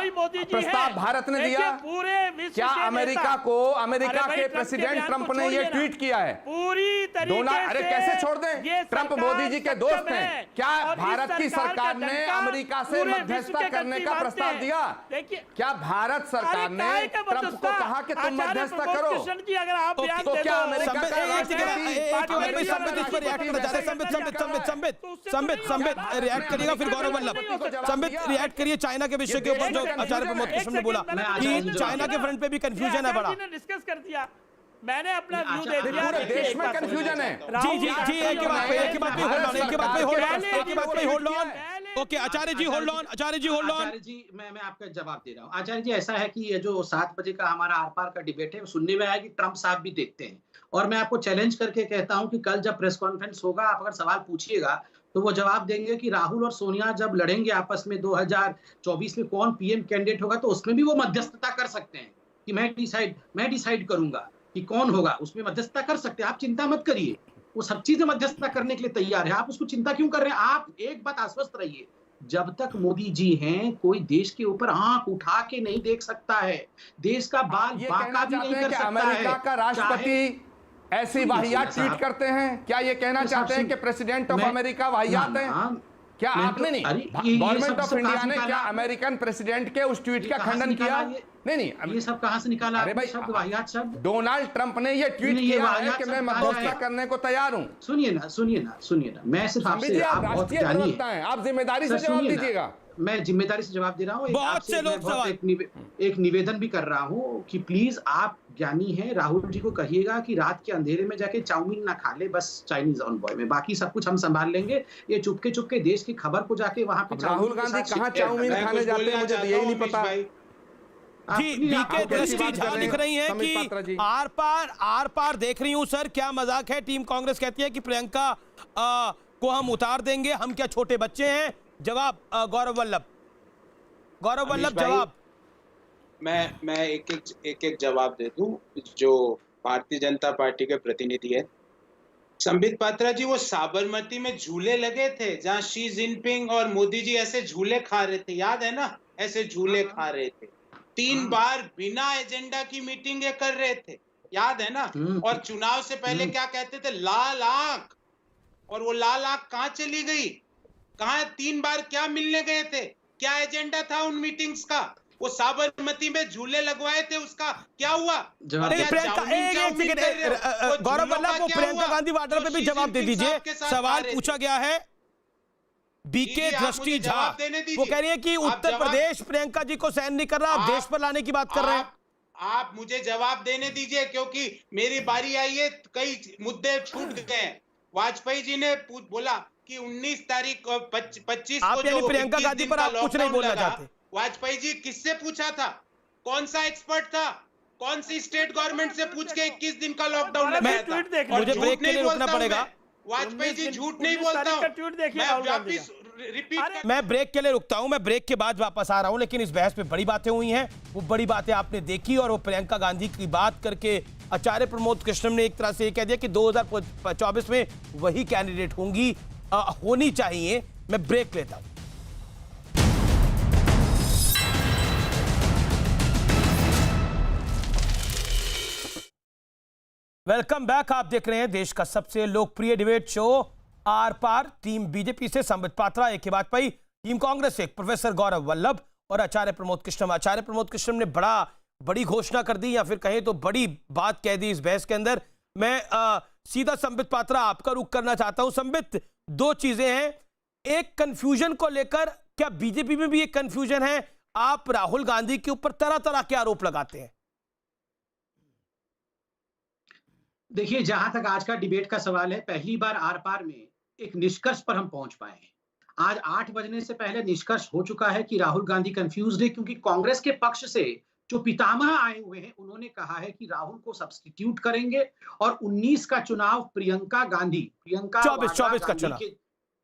प्रस्ताव भारत ने दिया। पूरे विश्व क्या अमेरिका को, अमेरिका के प्रेसिडेंट ट्रंप ने ये ट्वीट किया है पूरी तरीके से? अरे कैसे छोड़ दें? ट्रंप मोदी जी के दोस्त हैं। क्या भारत की सरकार ने अमेरिका से मध्यस्थता करने का प्रस्ताव दिया? क्या भारत सरकार ने ट्रंप को कहा कि तुम मध्यस्थता करो? अगर आप तो क्या अमेरिका संबित रिएक्ट करिएगा, फिर गौरव वल्लभ। संबित रिएक्ट करिए चाइना के विषय के ऊपर जो आचार्य प्रमोद कृष्ण ने बोला कि चाइना के फ्रंट पे भी कंफ्यूजन है बड़ा। डिस्कस कर दिया, मैंने अपना व्यू दे दिया। पूरे देश में कंफ्यूजन है। जी एक के बाद पे hold on. Okay Acharya ji hold on. Acharya ji मैं आपका जवाब दे रहा हूँ। आचार्य जी ऐसा है कि ये जो 7 बजे का हमारा आर पार का डिबेट है, सुनने में आया कि ट्रंप साहब भी देखते हैं, और मैं आपको चैलेंज करके कहता हूं कि कल जब प्रेस कॉन्फ्रेंस होगा, आप अगर सवाल पूछिएगा तो वो जवाब देंगे कि राहुल और सोनिया जब लड़ेंगे आपस में 2024 में कौन पीएम कैंडिडेट होगा, तो उसमें भी वो मध्यस्थता कर सकते हैं कि मैं डिसाइड करूंगा कि कौन होगा, उसमें मध्यस्थता कर सकते हैं। आप चिंता मत करिए, वो सब चीजें मध्यस्थता करने के लिए तैयार है। आप उसको चिंता क्यों कर रहे हैं? आप एक बात आश्वस्त रहिए, जब तक मोदी जी हैं कोई देश के ऊपर आंख उठा के नहीं देख सकता है, देश का बाल बांका भी नहीं कर सकता है। अमेरिका का राष्ट्रपति ऐसी वाहियात ट्वीट करते हैं? क्या ये कहना चाहते हैं कि प्रेसिडेंट ऑफ अमेरिका वाहियात है? क्या आपने नहीं, गवर्नमेंट ऑफ इंडिया ने क्या अमेरिकन प्रेसिडेंट के उस ट्वीट का खंडन किया? नहीं, ये सब कहां से निकाला? अरे भाई, शब्द वाहियात शब्द डोनाल्ड ट्रंप ने ये ट्वीट किया है कि मैं मध्यस्थता करने को तैयार हूं। सुनिए ना, मैं सिर्फ आपसे, आप बहुत जानिए, आप जिम्मेदारी से जवाब दीजिएगा। मैं जिम्मेदारी से जवाब दे रहा हूँ। बहुत से लोग एक निवेदन भी कर रहा हूँ कि प्लीज आप ज्ञानी हैं, राहुल जी को कहिएगा कि रात के अंधेरे में जाके चाउमीन ना खा ले बस चाइनीज ऑनबॉय में, बाकी सब कुछ हम संभाल लेंगे। ये चुपके देश की खबर को जाके वहां पे राहुल गांधी कहाँ चाउमीन खाने जाते हैं मुझे यही नहीं पता। जी बीके दृष्टि झा लिख रही हैं कि आर पार देख रही हूं सर, क्या मजाक है? टीम कांग्रेस कहती है कि प्रियंका को हम उतार देंगे, हम क्या छोटे बच्चे हैं? जवाब गौरव वल्लभ जवाब। मैं एक जवाब दे दूं। जो भारतीय जनता पार्टी के प्रतिनिधि है संबित पात्रा जी, वो साबरमती में झूले लगे थे जहां शी जिनपिंग और मोदी जी ऐसे झूले खा रहे थे, याद है ना? ऐसे झूले खा रहे थे 3 बार बिना एजेंडा की मीटिंगें कर रहे थे, याद है ना? और चुनाव से पहले क्या कहते थे? लाल आंख। और वो लाल आंख कहां चली गई? कहां 3 बार क्या मिलने गए थे? क्या एजेंडा था उन मीटिंग्स का? वो साबरमती में झूले लगवाए थे, उसका क्या हुआ? गौरव वल्लभ को प्रियंका गांधी वार्ता पे भी जवाब दे दीजिए। सवाल पूछा गया है बीके दृष्टि झा, वो कह रही है कि उत्तर प्रदेश प्रियंका जी को सहन नहीं कर रहा, आप देश पर लाने की बात कर रहे हैं। आप मुझे जवाब देने दीजिए, क्योंकि मेरी बारी आई है, कई मुद्दे छूट गए हैं। वाजपेयी जी ने बोला कि 19 तारीख और 25 को जो प्रियंका गांधी पर आप कुछ नहीं बोलना चाहते। वाजपेयी जी किससे पूछा था? कौन सा एक्सपर्ट था? कौन सी स्टेट गवर्नमेंट से पूछ के 21 दिन का लॉकडाउन लगाया था? मुझे ब्रेक के लिए रुकना पड़ेगा। वाजपेयी जी झूठ नहीं बोलता हूं। रिपीट मैं ब्रेक के लिए रुकता हूं, मैं ब्रेक के बाद वापस आ रहा हूं। लेकिन इस बहस पे बड़ी बातें हुई हैं, वो बड़ी बातें आपने देखी, और वो प्रियंका गांधी की बात करके आचार्य प्रमोद कृष्ण ने एक तरह से कह दिया कि 2024 में वही कैंडिडेट होनी चाहिए। मैं ब्रेक लेता हूं। Welcome back. आप देख रहे हैं देश का सबसे लोकप्रिय debate show Aar Paar, team BJP से संबित पात्रा, एक ही बात पाई, टीम कांग्रेस से प्रोफेसर गौरव वल्लभ और आचार्य प्रमोद कृष्णम। आचार्य प्रमोद कृष्णम ने बड़ी घोषणा कर दी, या फिर कहें तो बड़ी बात कह दी इस बहस के अंदर। मैं सीधा संबित पात्रा आपका रुख करना चाहता हूं। संबित, दो चीजें हैं, एक कंफ्यूजन को लेकर, क्या बीजेपी में भी एक कंफ्यूजन है? आप राहुल गांधी के ऊपर तरह तरह के आरोप लगाते हैं। देखिए, जहां तक आज का डिबेट का सवाल है, पहली बार आर पार में एक निष्कर्ष पर हम पहुंच पाए हैं। आज 8 बजने से पहले निष्कर्ष हो चुका है कि राहुल गांधी कंफ्यूज्ड है, क्योंकि कांग्रेस के पक्ष से जो पितामह आए हुए हैं, उन्होंने कहा है कि राहुल को सब्स्टिट्यूट करेंगे और 19 का चुनाव प्रियंका गांधी,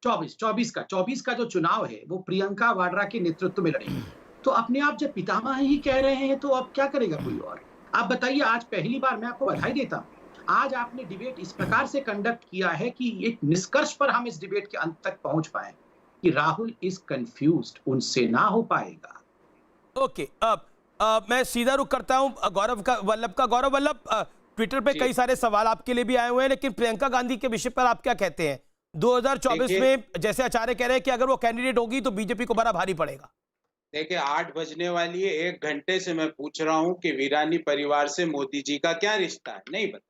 24 का जो चुनाव है वो प्रियंका वाड्रा के नेतृत्व में लड़ेंगे। तो अपने आप जब पितामह ही कह रहे हैं तो अब क्या करेगा कोई और? आप बताइए, आज पहली बार, मैं आपको बधाई देता हूं, आज आपने डिबेट इस प्रकार से कंडक्ट किया है कि एक निष्कर्ष पर हम इस डिबेट के अंत तक पहुंच पाए कि राहुल इज कंफ्यूज्ड, उनसे ना हो पाएगा। ओके, अब मैं सीधा रुख करता हूं गौरव वल्लभ, ट्विटर पे कई सारे सवाल आपके लिए भी आए हुए हैं, लेकिन प्रियंका गांधी के विषय पर आप क्या कहते हैं? 2024 में जैसे आचार्य कह रहे हैं कि अगर वो कैंडिडेट होगी तो बीजेपी को बड़ा भारी पड़ेगा। देखिए, 8 बजने वाली है, 1 घंटे से मैं पूछ रहा हूं कि वीरानी परिवार से मोदी जी का क्या रिश्ता है, नहीं बता।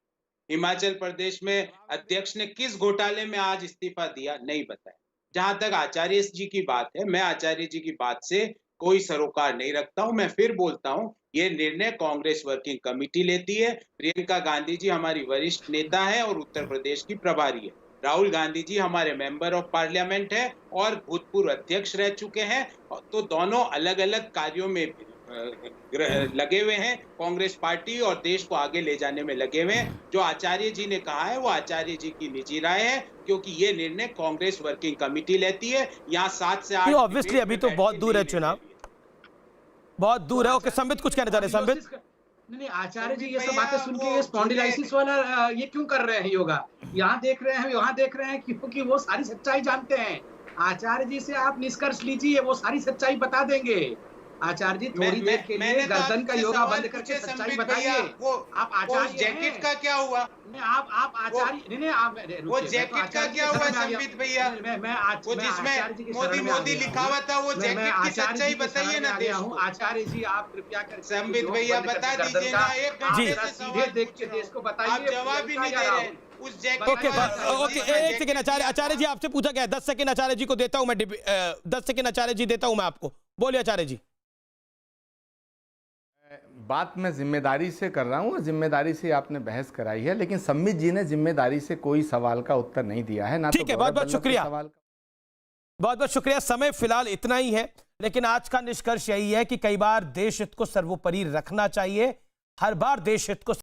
हिमाचल प्रदेश में अध्यक्ष ने किस घोटाले में आज इस्तीफा दिया, नहीं बताया। जहां तक आचार्य जी की बात है, मैं आचार्य जी की बात से कोई सरोकार नहीं रखता हूं। मैं फिर बोलता हूं, ये निर्णय कांग्रेस वर्किंग कमेटी लेती है। प्रियंका गांधी जी हमारी वरिष्ठ नेता है और उत्तर प्रदेश की प्रभारी है। राहुल गांधी जी हमारे मेंबर ऑफ पार्लियामेंट है और भूतपूर्व अध्यक्ष रह चुके हैं, तो दोनों अलग अलग कार्यों में लगे हुए हैं। कांग्रेस पार्टी और देश को आगे ले जाने में लगे हुए हैं। जो आचार्य जी ने कहा है वो आचार्य जी की निजी राय है, क्योंकि ये निर्णय कांग्रेस वर्किंग कमेटी लेती है। यहाँ 7 से 8 ऑब्वियसली अभी तो बहुत दूर है चुनाव, बहुत दूर है। ओके, संबित कुछ कहना चाह रहे हैं? संबित, नहीं, आचार्य जी ये सब बातें सुन के ये स्पॉन्डिलाइसिस वाला ये क्यों कर रहे हैं योगा? यहाँ देख रहे हैं, वहां देख रहे हैं, क्योंकि वो सारी सच्चाई जानते हैं। आचार्य जी से आप निष्कर्ष लीजिए, वो सारी सच्चाई बता देंगे। आचार्य जी थोड़ी देर के लिए गर्दन का योगा बंद करके सच्चाई बताइए। आप आचार्य जैकेट का क्या हुआ? आप आचार्य नहीं, आप वो जैकेट का क्या हुआ संबित भैया? वो जिसमें मोदी लिखा हुआ था, वो जैकेट की सच्चाई बताइए ना देश को। आचार्य जी आप कृपया कर संबित भैया बता दीजिए ना, 1 घंटे से सीधे देख के देश को बताइए। आप जवाब ही नहीं दे रहे हैं। उस जैकेट ओके, एक सेकंड आचार्य जी, आपसे पूछा गया, 10 सेकंड आचार्य जी को देता हूं मैं, 10 सेकंड आचार्य जी देता हूं मैं आपको। बोलिए आचार्य जी। बात मैं जिम्मेदारी से कर रहा हूँ, जिम्मेदारी से आपने बहस कराई है, लेकिन संबित जी ने जिम्मेदारी से कोई सवाल का उत्तर नहीं दिया है ना। ठीक है, बहुत बहुत शुक्रिया, बहुत बहुत शुक्रिया। समय फिलहाल इतना ही है, लेकिन आज का निष्कर्ष यही है कि कई बार देश हित को सर्वोपरि रखना चाहिए। हर बार देश हित को